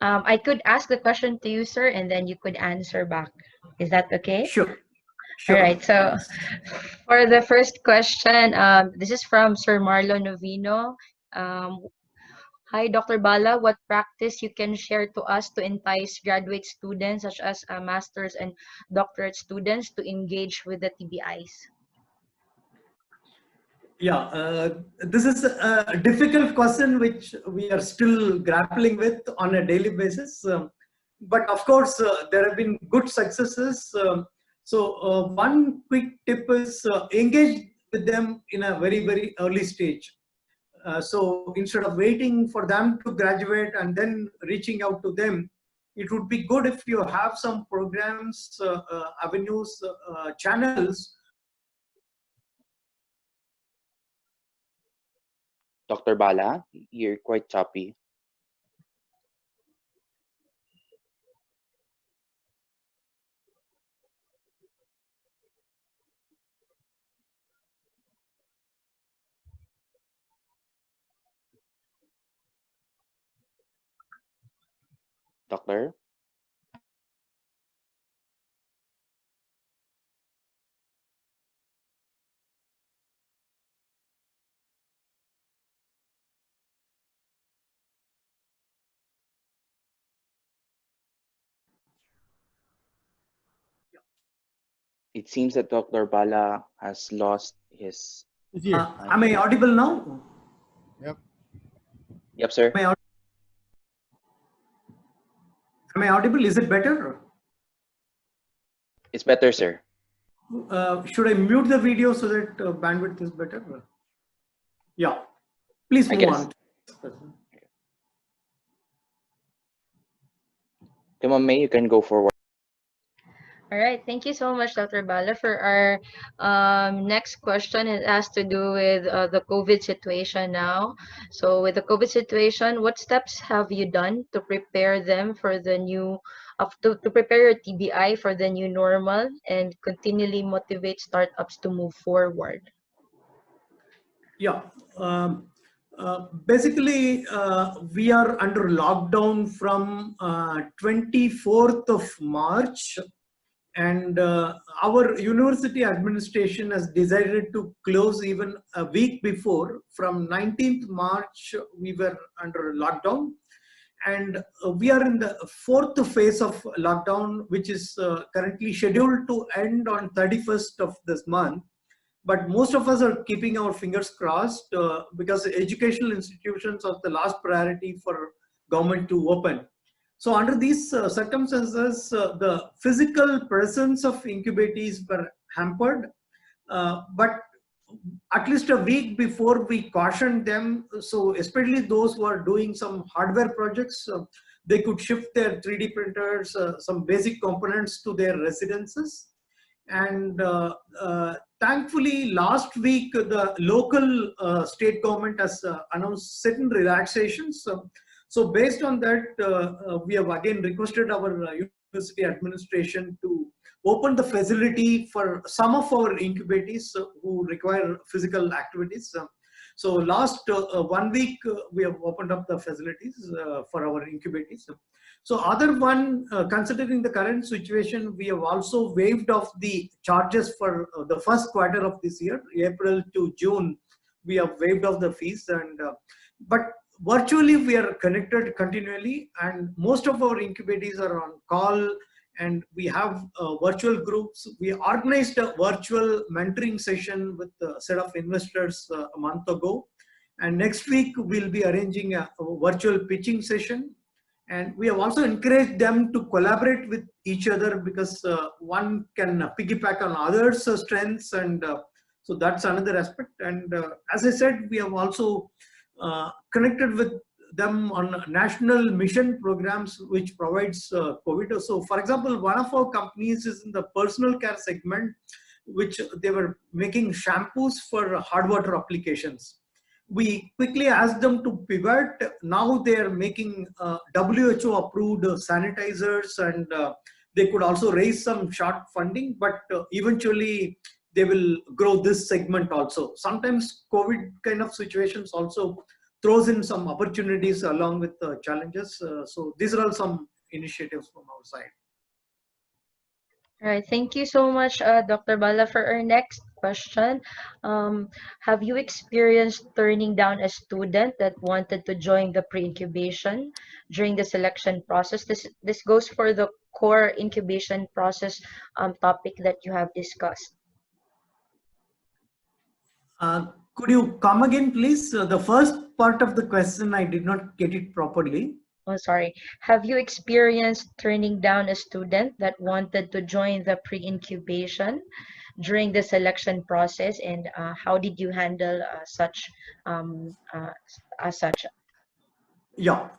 Speaker 5: I could ask the question to you, sir, and then you could answer back. Is that okay?
Speaker 4: Sure.
Speaker 5: All right. So for the first question, this is from Sir Marlon Novino. Hi, Dr. Bala. What practice you can share to us to entice graduate students, such as master's and doctorate students, to engage with the TBIs?
Speaker 4: Yeah, this is a difficult question which we are still grappling with on a daily basis. But of course, there have been good successes. One quick tip is engage with them in a very, very early stage. So instead of waiting for them to graduate and then reaching out to them, it would be good if you have some programs, avenues, channels.
Speaker 2: Dr. Bala, you're quite choppy. Doctor? It seems that Dr. Bala has lost his...
Speaker 4: Am I audible now?
Speaker 2: Yep, sir.
Speaker 4: Am I audible? Is it better?
Speaker 2: It's better, sir.
Speaker 4: Should I mute the video so that bandwidth is better? Yeah, please move on.
Speaker 2: Come on, May, you can go forward.
Speaker 5: All right, thank you so much, Dr. Bala. For our next question, it has to do with the COVID situation now. So with the COVID situation, what steps have you done to prepare them for the new, to prepare your TBI for the new normal and continually motivate startups to move forward?
Speaker 4: Yeah, basically, we are under lockdown from 24th of March. And our university administration has decided to close even a week before. From 19th March, we were under lockdown. And we are in the 4th phase of lockdown, which is currently scheduled to end on 31st of this month. But most of us are keeping our fingers crossed because educational institutions are the last priority for government to open. So under these circumstances, the physical presence of incubators were hampered, but at least a week before we cautioned them, so especially those who are doing some hardware projects, they could shift their 3D printers, some basic components to their residences. And thankfully, last week, the local state government has announced certain relaxations. So based on that, we have again requested our university administration to open the facility for some of our incubators who require physical activities. So last 1 week, we have opened up the facilities for our incubators. So other one, considering the current situation, we have also waived off the charges for the first quarter of this year, April to June. We have waived off the fees, and but virtually we are connected continually, and most of our incubators are on call, and we have virtual groups. We organized a virtual mentoring session with a set of investors a month ago, and next week we'll be arranging a virtual pitching session. And we have also encouraged them to collaborate with each other, because one can piggyback on others' strengths, and so that's another aspect. And as I said, we have also connected with them on national mission programs which provides COVID. So for example, one of our companies is in the personal care segment, which they were making shampoos for hard water applications. We quickly asked them to pivot. Now they are making WHO approved sanitizers, and they could also raise some short funding, but eventually they will grow this segment also. Sometimes COVID kind of situations also throws in some opportunities along with the challenges. So these are all some initiatives from our side.
Speaker 5: All right, thank you so much, Dr. Bala. For our next question, have you experienced turning down a student that wanted to join the pre-incubation during the selection process? This goes for the core incubation process topic that you have discussed.
Speaker 4: Could you come again, please? The first part of the question, I did not get it properly.
Speaker 5: Oh, sorry. Have you experienced turning down a student that wanted to join the pre-incubation during the selection process, and how did you handle such as such?
Speaker 4: Yeah,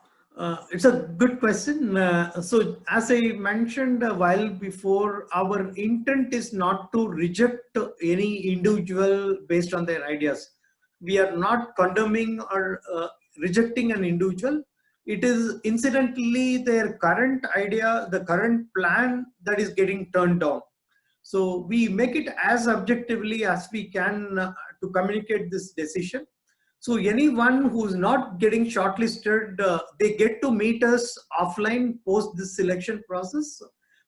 Speaker 4: it's a good question. So as I mentioned a while before, our intent is not to reject any individual based on their ideas. We are not condemning or rejecting an individual. It is incidentally their current idea, the current plan that is getting turned down. So we make it as objectively as we can to communicate this decision. So anyone who's not getting shortlisted, they get to meet us offline post this selection process.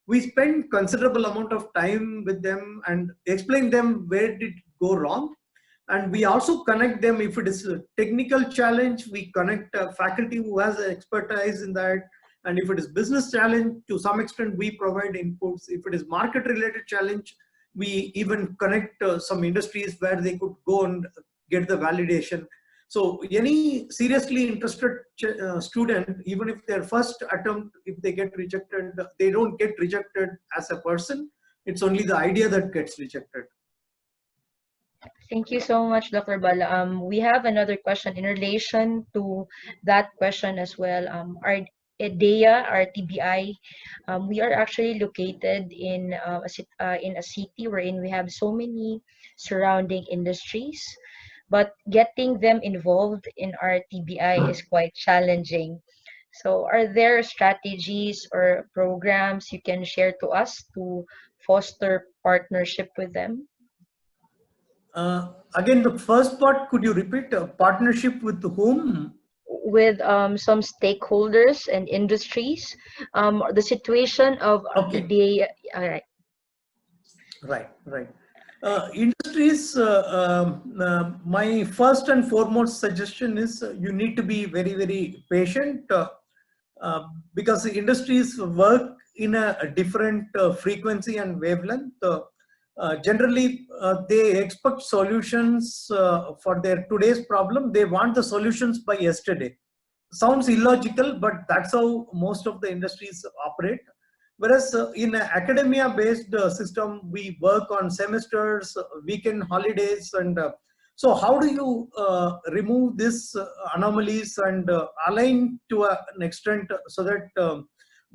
Speaker 4: We spend considerable amount of time with them and explain them where did it go wrong. And we also connect them. If it is a technical challenge, we connect faculty who has expertise in that. And if it is business challenge, to some extent, we provide inputs. If it is market related challenge, we even connect some industries where they could go and get the validation. So any seriously interested student, even if their first attempt, if they get rejected, they don't get rejected as a person. It's only the idea that gets rejected.
Speaker 5: Thank you so much, Dr. Bala. We have another question in relation to that question as well. Our iDEYA, our TBI, we are actually located in a city wherein we have so many surrounding industries, but getting them involved in our TBI is quite challenging. So are there strategies or programs you can share to us to foster partnership with them?
Speaker 4: Again, the first part, could you repeat? Partnership with whom?
Speaker 5: With some stakeholders and industries. The situation of
Speaker 4: Okay.
Speaker 5: iDEYA. All right.
Speaker 4: Right. Industries, my first and foremost suggestion is you need to be very, very patient because the industries work in a different frequency and wavelength. Generally, they expect solutions for their today's problem. They want the solutions by yesterday. Sounds illogical, but that's how most of the industries operate. Whereas in an academia-based system, we work on semesters, weekend holidays, and so how do you remove these anomalies and align to an extent so that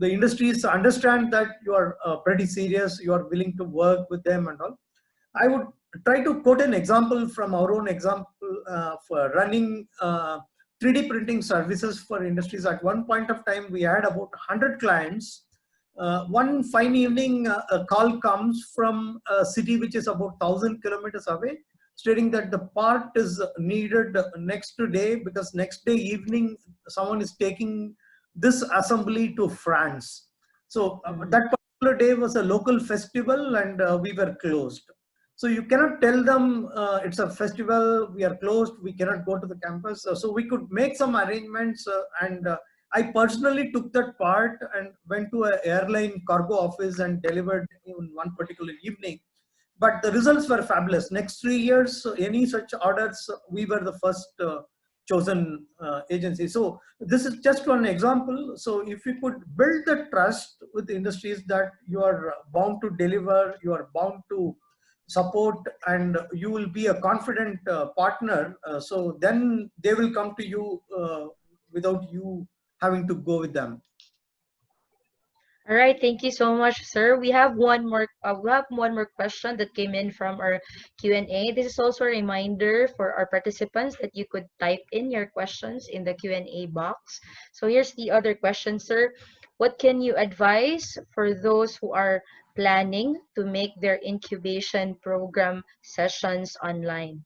Speaker 4: the industries understand that you are pretty serious, you are willing to work with them and all. I would try to quote an example from our own example for running 3D printing services for industries. At one point of time, we had about 100 clients. One fine evening, a call comes from a city which is about 1,000 kilometers away, stating that the part is needed next day because next day evening, someone is taking this assembly to France. So that particular day was a local festival and we were closed. So you cannot tell them it's a festival, we are closed, we cannot go to the campus. So we could make some arrangements, and I personally took that part and went to an airline cargo office and delivered in one particular evening. But the results were fabulous. Next 3 years, any such orders, we were the first chosen agency. So this is just one example. So if you could build the trust with industries that you are bound to deliver, you are bound to support, and you will be a confident partner, so then they will come to you without you having to go with them.
Speaker 5: All right, thank you so much, sir. We have one more question that came in from our Q&A. This is also a reminder for our participants that you could type in your questions in the Q&A box. So here's the other question, sir. What can you advise for those who are planning to make their incubation program sessions online?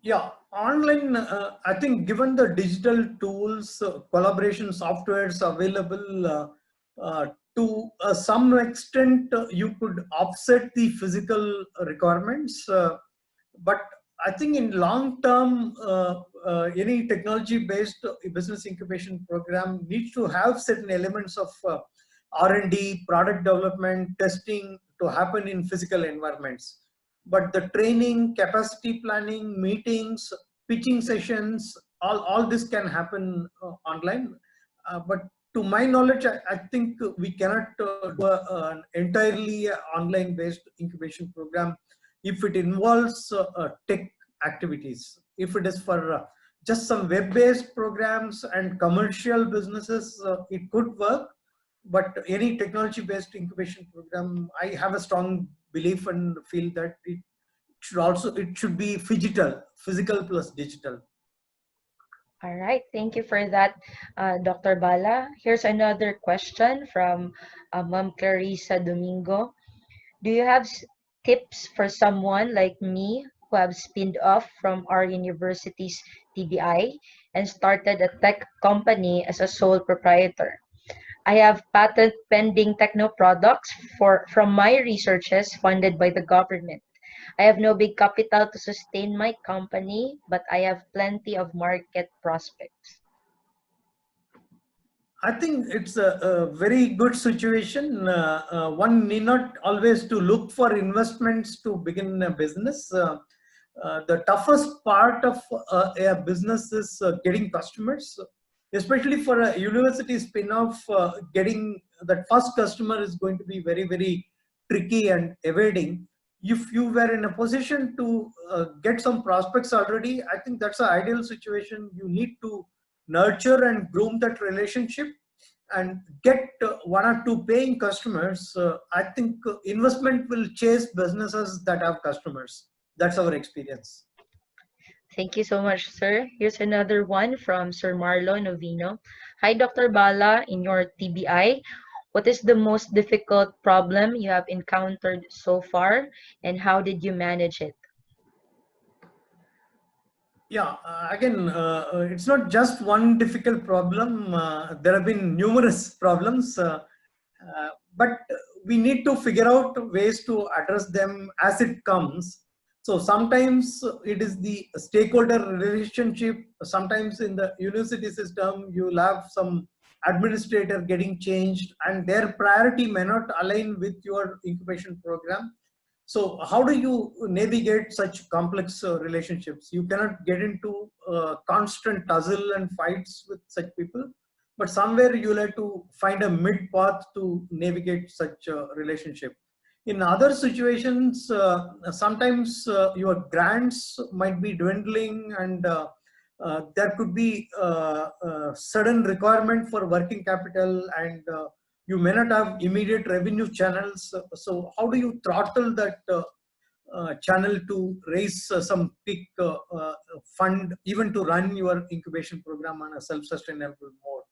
Speaker 4: Yeah, online, I think given the digital tools, collaboration softwares available, to some extent, you could offset the physical requirements. But I think in long term, any technology-based business incubation program needs to have certain elements of R&D, product development, testing to happen in physical environments. But the training, capacity planning, meetings, pitching sessions, all this can happen online. But to my knowledge, I think we cannot do an entirely online based incubation program if it involves tech activities. If it is for just some web-based programs and commercial businesses, it could work. But any technology-based incubation program, I have a strong belief and feel that it should be physical plus digital.
Speaker 5: All right, thank you for that, Dr. Bala. Here's another question from Ma'am Clarissa Domingo. Do you have tips for someone like me who have spinned off from our university's TBI and started a tech company as a sole proprietor? I have patent pending techno products from my researches funded by the government. I have no big capital to sustain my company, but I have plenty of market prospects.
Speaker 4: I think it's a very good situation. One need not always to look for investments to begin a business. The toughest part of a business is getting customers, especially for a university spin-off. Getting that first customer is going to be very, very tricky and evading. If you were in a position to get some prospects already, I think that's an ideal situation. You need to nurture and groom that relationship and get one or two paying customers. I think investment will chase businesses that have customers. That's our experience.
Speaker 5: Thank you so much, sir. Here's another one from Sir Marlon Novino. Hi, Dr. Bala. In your TBI, what is the most difficult problem you have encountered so far, and how did you manage it?
Speaker 4: Yeah, again, it's not just one difficult problem. There have been numerous problems, but we need to figure out ways to address them as it comes. So sometimes it is the stakeholder relationship. Sometimes in the university system, you'll have some administrator getting changed and their priority may not align with your incubation program. So how do you navigate such complex relationships? You cannot get into constant tussle and fights with such people, but somewhere you'll have to find a mid path to navigate such a relationship. In other situations, sometimes your grants might be dwindling and there could be sudden requirement for working capital and you may not have immediate revenue channels. So how do you throttle that channel to raise some big fund, even to run your incubation program on a self-sustainable mode?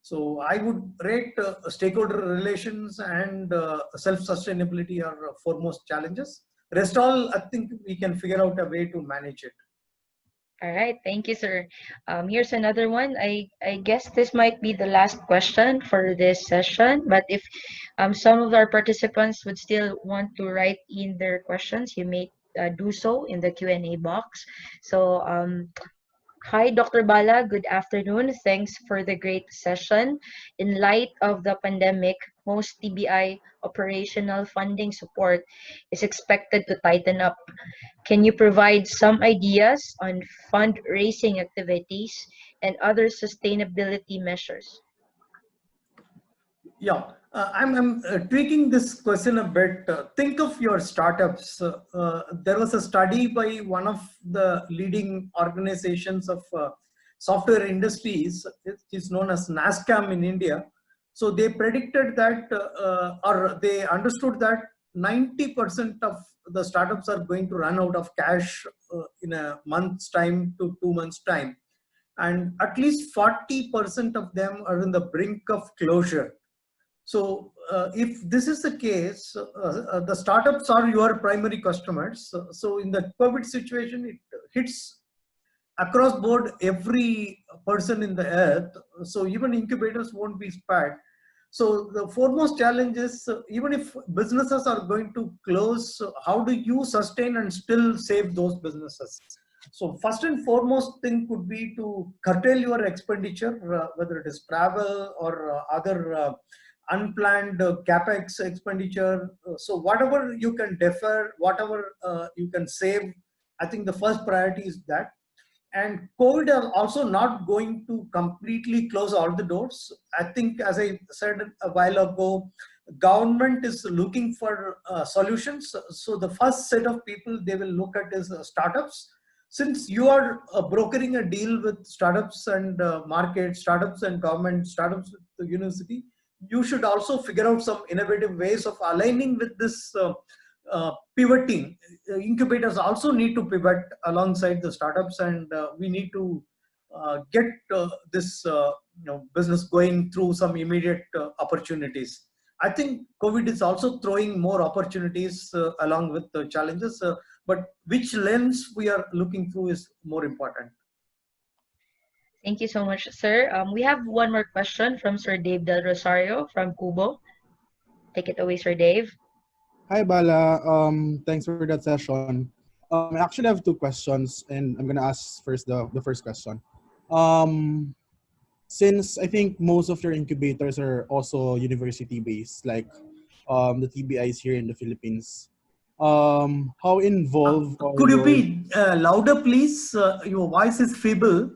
Speaker 4: So I would rate stakeholder relations and self-sustainability are foremost challenges. Rest all, I think we can figure out a way to manage it.
Speaker 5: All right, thank you, sir. Here's another one. I guess this might be the last question for this session, but if some of our participants would still want to write in their questions, you may do so in the Q&A box. So hi, Dr. Bala. Good afternoon. Thanks for the great session. In light of the pandemic, most TBI operational funding support is expected to tighten up. Can you provide some ideas on fundraising activities and other sustainability measures?
Speaker 4: Yeah, I'm tweaking this question a bit. Think of your startups. There was a study by one of the leading organizations of software industries. It is known as NASCAM in India. So they predicted that, or they understood that 90% of the startups are going to run out of cash in a month's time to 2 months' time. And at least 40% of them are in the brink of closure. So if this is the case, the startups are your primary customers. So in the COVID situation, it hits across board every person in the earth. So even incubators won't be spared. So the foremost challenge is, even if businesses are going to close, how do you sustain and still save those businesses? So first and foremost thing could be to curtail your expenditure, whether it is travel or other unplanned capex expenditure. So whatever you can defer, whatever you can save, I think the first priority is that. And COVID are also not going to completely close all the doors. I think, as I said a while ago, government is looking for solutions. So the first set of people they will look at is startups. Since you are brokering a deal with startups and market, startups and government, startups with the university, you should also figure out some innovative ways of aligning with this pivoting. Incubators also need to pivot alongside the startups, and we need to get this business going through some immediate opportunities. I think COVID is also throwing more opportunities along with the challenges, but which lens we are looking through is more important.
Speaker 5: Thank you so much, sir. We have one more question from Sir Dave Del Rosario from QBO. Take it away, Sir Dave.
Speaker 6: Hi, Bala. Thanks for that session. I actually have two questions, and I'm gonna ask first the first question. Um, since I think most of your incubators are also university based, like the TBIs here in the Philippines, how involved are
Speaker 4: Could you
Speaker 6: your?
Speaker 4: be louder, please? Your voice is feeble.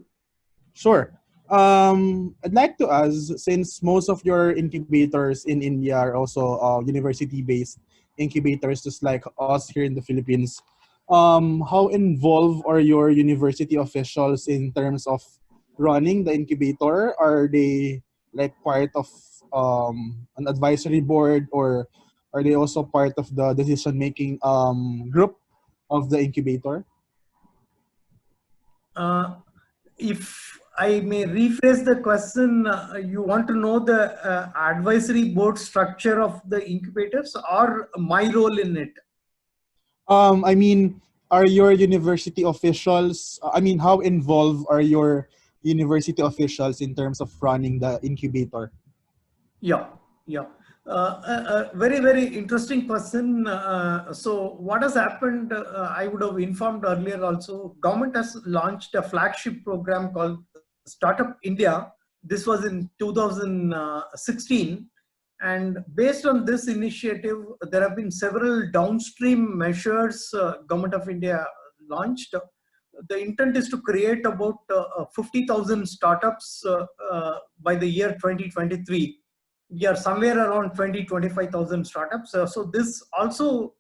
Speaker 6: Sure. I'd like to ask, since most of your incubators in India are also university-based incubators, just like us here in the Philippines, how involved are your university officials in terms of running the incubator? Are they like part of an advisory board, or are they also part of the decision-making group of the incubator?
Speaker 4: If I may rephrase the question, you want to know the advisory board structure of the incubators or my role in it?
Speaker 6: I mean, are your university officials, I mean, how involved are your university officials in terms of running the incubator?
Speaker 4: Yeah, yeah. Very, very interesting question. So what has happened, I would have informed earlier also, government has launched a flagship program called Startup India. This was in 2016. And based on this initiative, there have been several downstream measures Government of India launched. The intent is to create about 50,000 startups by the year 2023. We are somewhere around 25,000 startups. So this also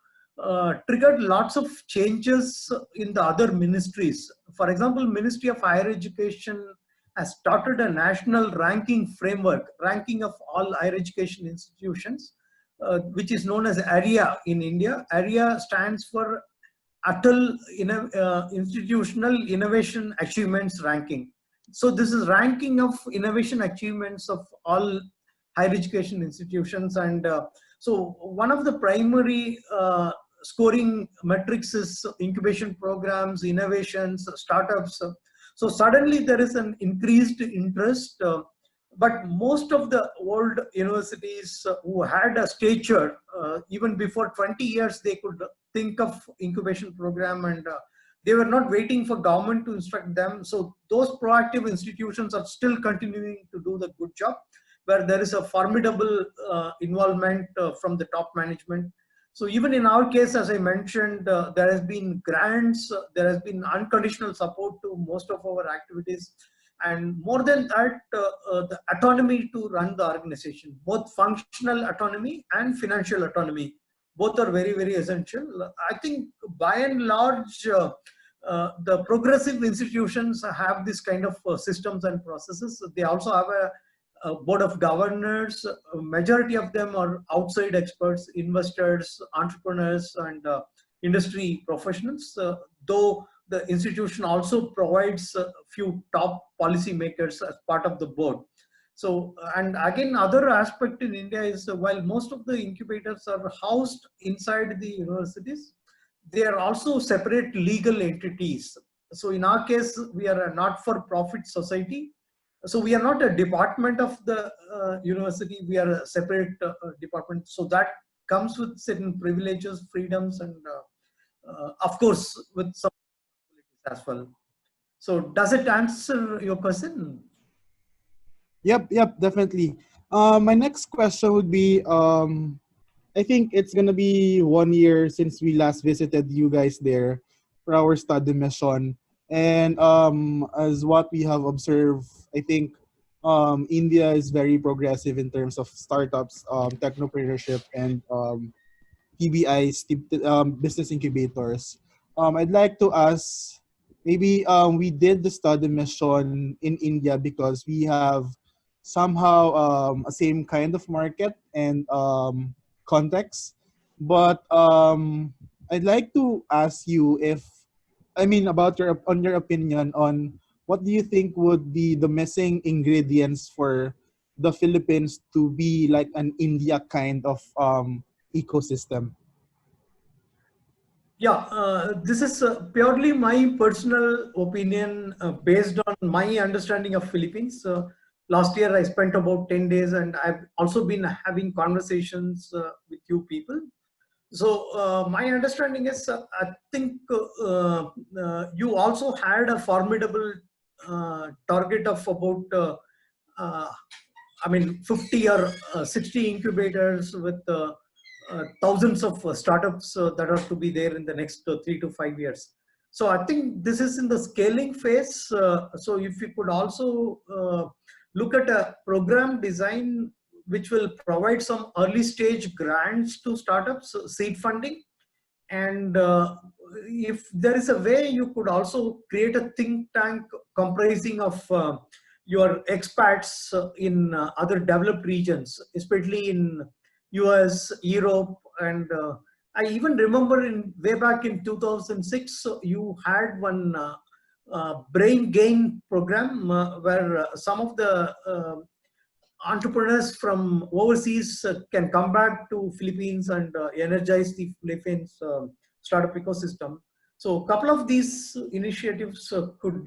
Speaker 4: triggered lots of changes in the other ministries. For example, Ministry of Higher Education has started a national ranking framework, ranking of all higher education institutions, which is known as iDEYA in India. iDEYA stands for Atal Institutional Innovation Achievements Ranking. So this is ranking of innovation achievements of all higher education institutions. And so one of the primary scoring metrics is incubation programs, innovations, startups. So suddenly there is an increased interest. But most of the old universities who had a stature, even before 20 years, they could think of incubation program, and they were not waiting for government to instruct them. So those proactive institutions are still continuing to do the good job, where there is a formidable involvement from the top management. So even in our case, as I mentioned, there has been grants, there has been unconditional support to most of our activities. And more than that, the autonomy to run the organization, both functional autonomy and financial autonomy, both are very, very essential. I think by and large, the progressive institutions have this kind of systems and processes. They also have a board of governors. A majority of them are outside experts, investors, entrepreneurs, and industry professionals. Though the institution also provides a few top policy makers as part of the board. So, and again, other aspect in India is while most of the incubators are housed inside the universities, they are also separate legal entities. So in our case, we are a not-for-profit society. So we are not a department of the university, we are a separate department. So that comes with certain privileges, freedoms, and of course, with some as well. So does it answer your question?
Speaker 6: Yep, definitely. My next question would be, I think it's gonna be 1 year since we last visited you guys there for our study mission. And as what we have observed, I think India is very progressive in terms of startups, technopreneurship, and TBIs, business incubators. I'd like to ask, maybe we did the study mission in India because we have somehow a same kind of market and context. But I'd like to ask you if, I mean, about your opinion on what do you think would be the missing ingredients for the Philippines to be like an India kind of ecosystem?
Speaker 4: Yeah, this is purely my personal opinion based on my understanding of Philippines. Last year, I spent about 10 days, and I've also been having conversations with few people. So my understanding is, I think you also had a formidable target of about, uh, I mean, 50 or 60 incubators with thousands of startups that are to be there in the next 3 to 5 years. So I think this is in the scaling phase. So if you could also look at a program design which will provide some early stage grants to startups, seed funding. And if there is a way, you could also create a think tank comprising of your expats in other developed regions, especially in US, Europe, and I even remember in way back in 2006, you had one brain gain program where some of the entrepreneurs from overseas can come back to Philippines and energize the Philippines startup ecosystem. So a couple of these initiatives could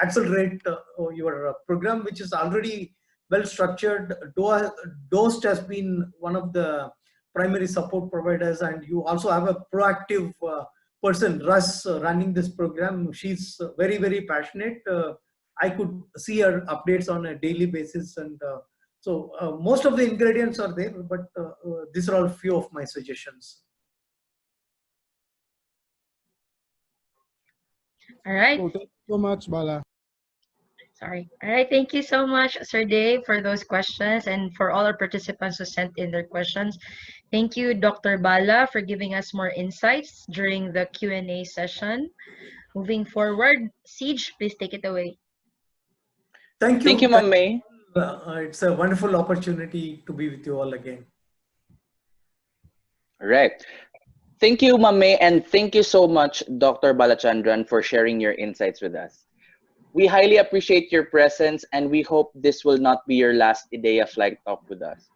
Speaker 4: accelerate your program, which is already well structured. DOST has been one of the primary support providers, and you also have a proactive person, Russ, running this program. She's very, very passionate. I could see her updates on a daily basis, and so most of the ingredients are there, but these are all few of my suggestions.
Speaker 5: All right.
Speaker 6: Oh, thank you so much, Bala.
Speaker 5: Sorry. All right. Thank you so much, Sir Dave, for those questions and for all our participants who sent in their questions. Thank you, Dr. Bala, for giving us more insights during the Q&A session. Moving forward, Siege, please take it away.
Speaker 4: Thank you.
Speaker 2: Thank you, Ma'am May.
Speaker 4: It's a wonderful opportunity to be with you all again.
Speaker 2: All right. Thank you, Ma'am May, and thank you so much, Dr. Balachandran, for sharing your insights with us. We highly appreciate your presence, and we hope this will not be your last iDEYA Flight Talk with us.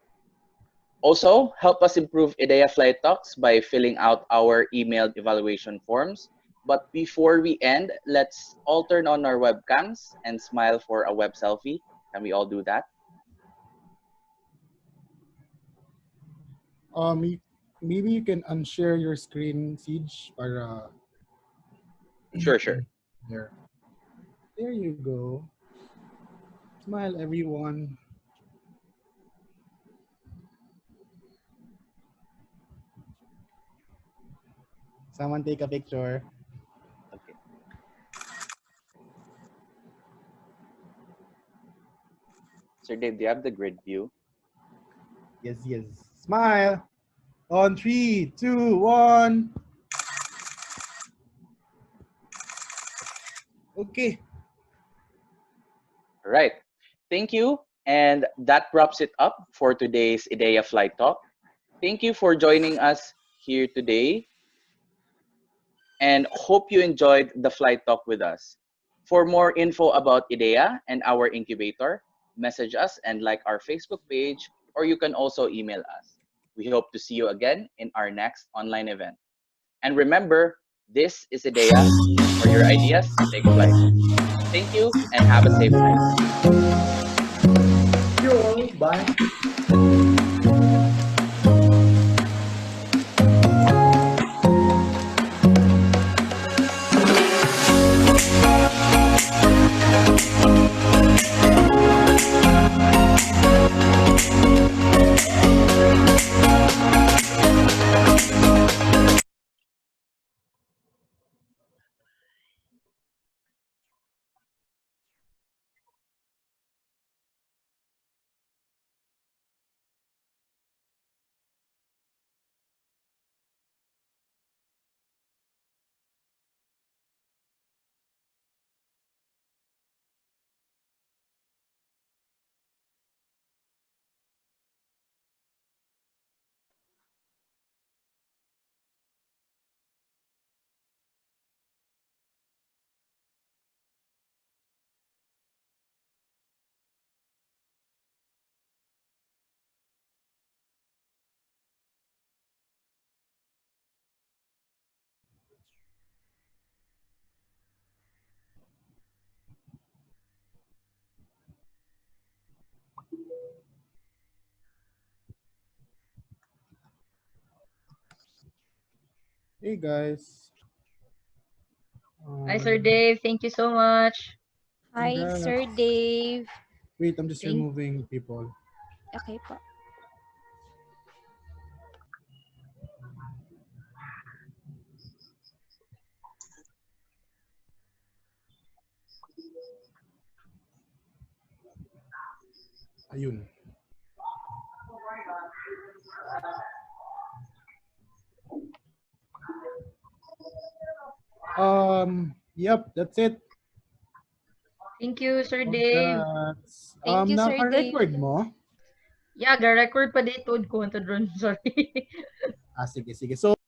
Speaker 2: Also, help us improve IDEYA Flight Talks by filling out our emailed evaluation forms. But before we end, let's all turn on our webcams and smile for a web selfie. Can we all do that?
Speaker 6: Maybe you can unshare your screen, Siege, para
Speaker 2: Sure, sure.
Speaker 6: there. There you go. Smile, everyone. Someone take a picture.
Speaker 2: Okay. Sir Dave, do you have the grid view?
Speaker 6: Yes, yes. Smile. On 3, 2, 1. Okay.
Speaker 2: All right. Thank you. And that wraps it up for today's IDEYA Flight Talk. Thank you for joining us here today and hope you enjoyed the flight talk with us. For more info about IDEYA and our incubator, message us and like our Facebook page, or you can also email us. We hope to see you again in our next online event. And remember, this is IDEYA, where your ideas take flight. Thank you and have a safe flight.
Speaker 4: Thank you all. Bye.
Speaker 6: Hey, guys.
Speaker 5: Hi, Sir Dave. Thank you so much.
Speaker 1: Hi, Sir
Speaker 6: Congrats.
Speaker 1: Dave.
Speaker 6: Wait, I'm just
Speaker 3: Thank-
Speaker 6: removing people.
Speaker 1: Okay po.
Speaker 6: Ayun. Yep, that's it.
Speaker 5: Thank you, Sir Dave.
Speaker 6: Congrats.
Speaker 1: Thank you, Sir Dave.
Speaker 6: Naka-record mo?
Speaker 5: Yeah, ga-record pa dito ko ron. Sorry.
Speaker 6: Sige, sige. So,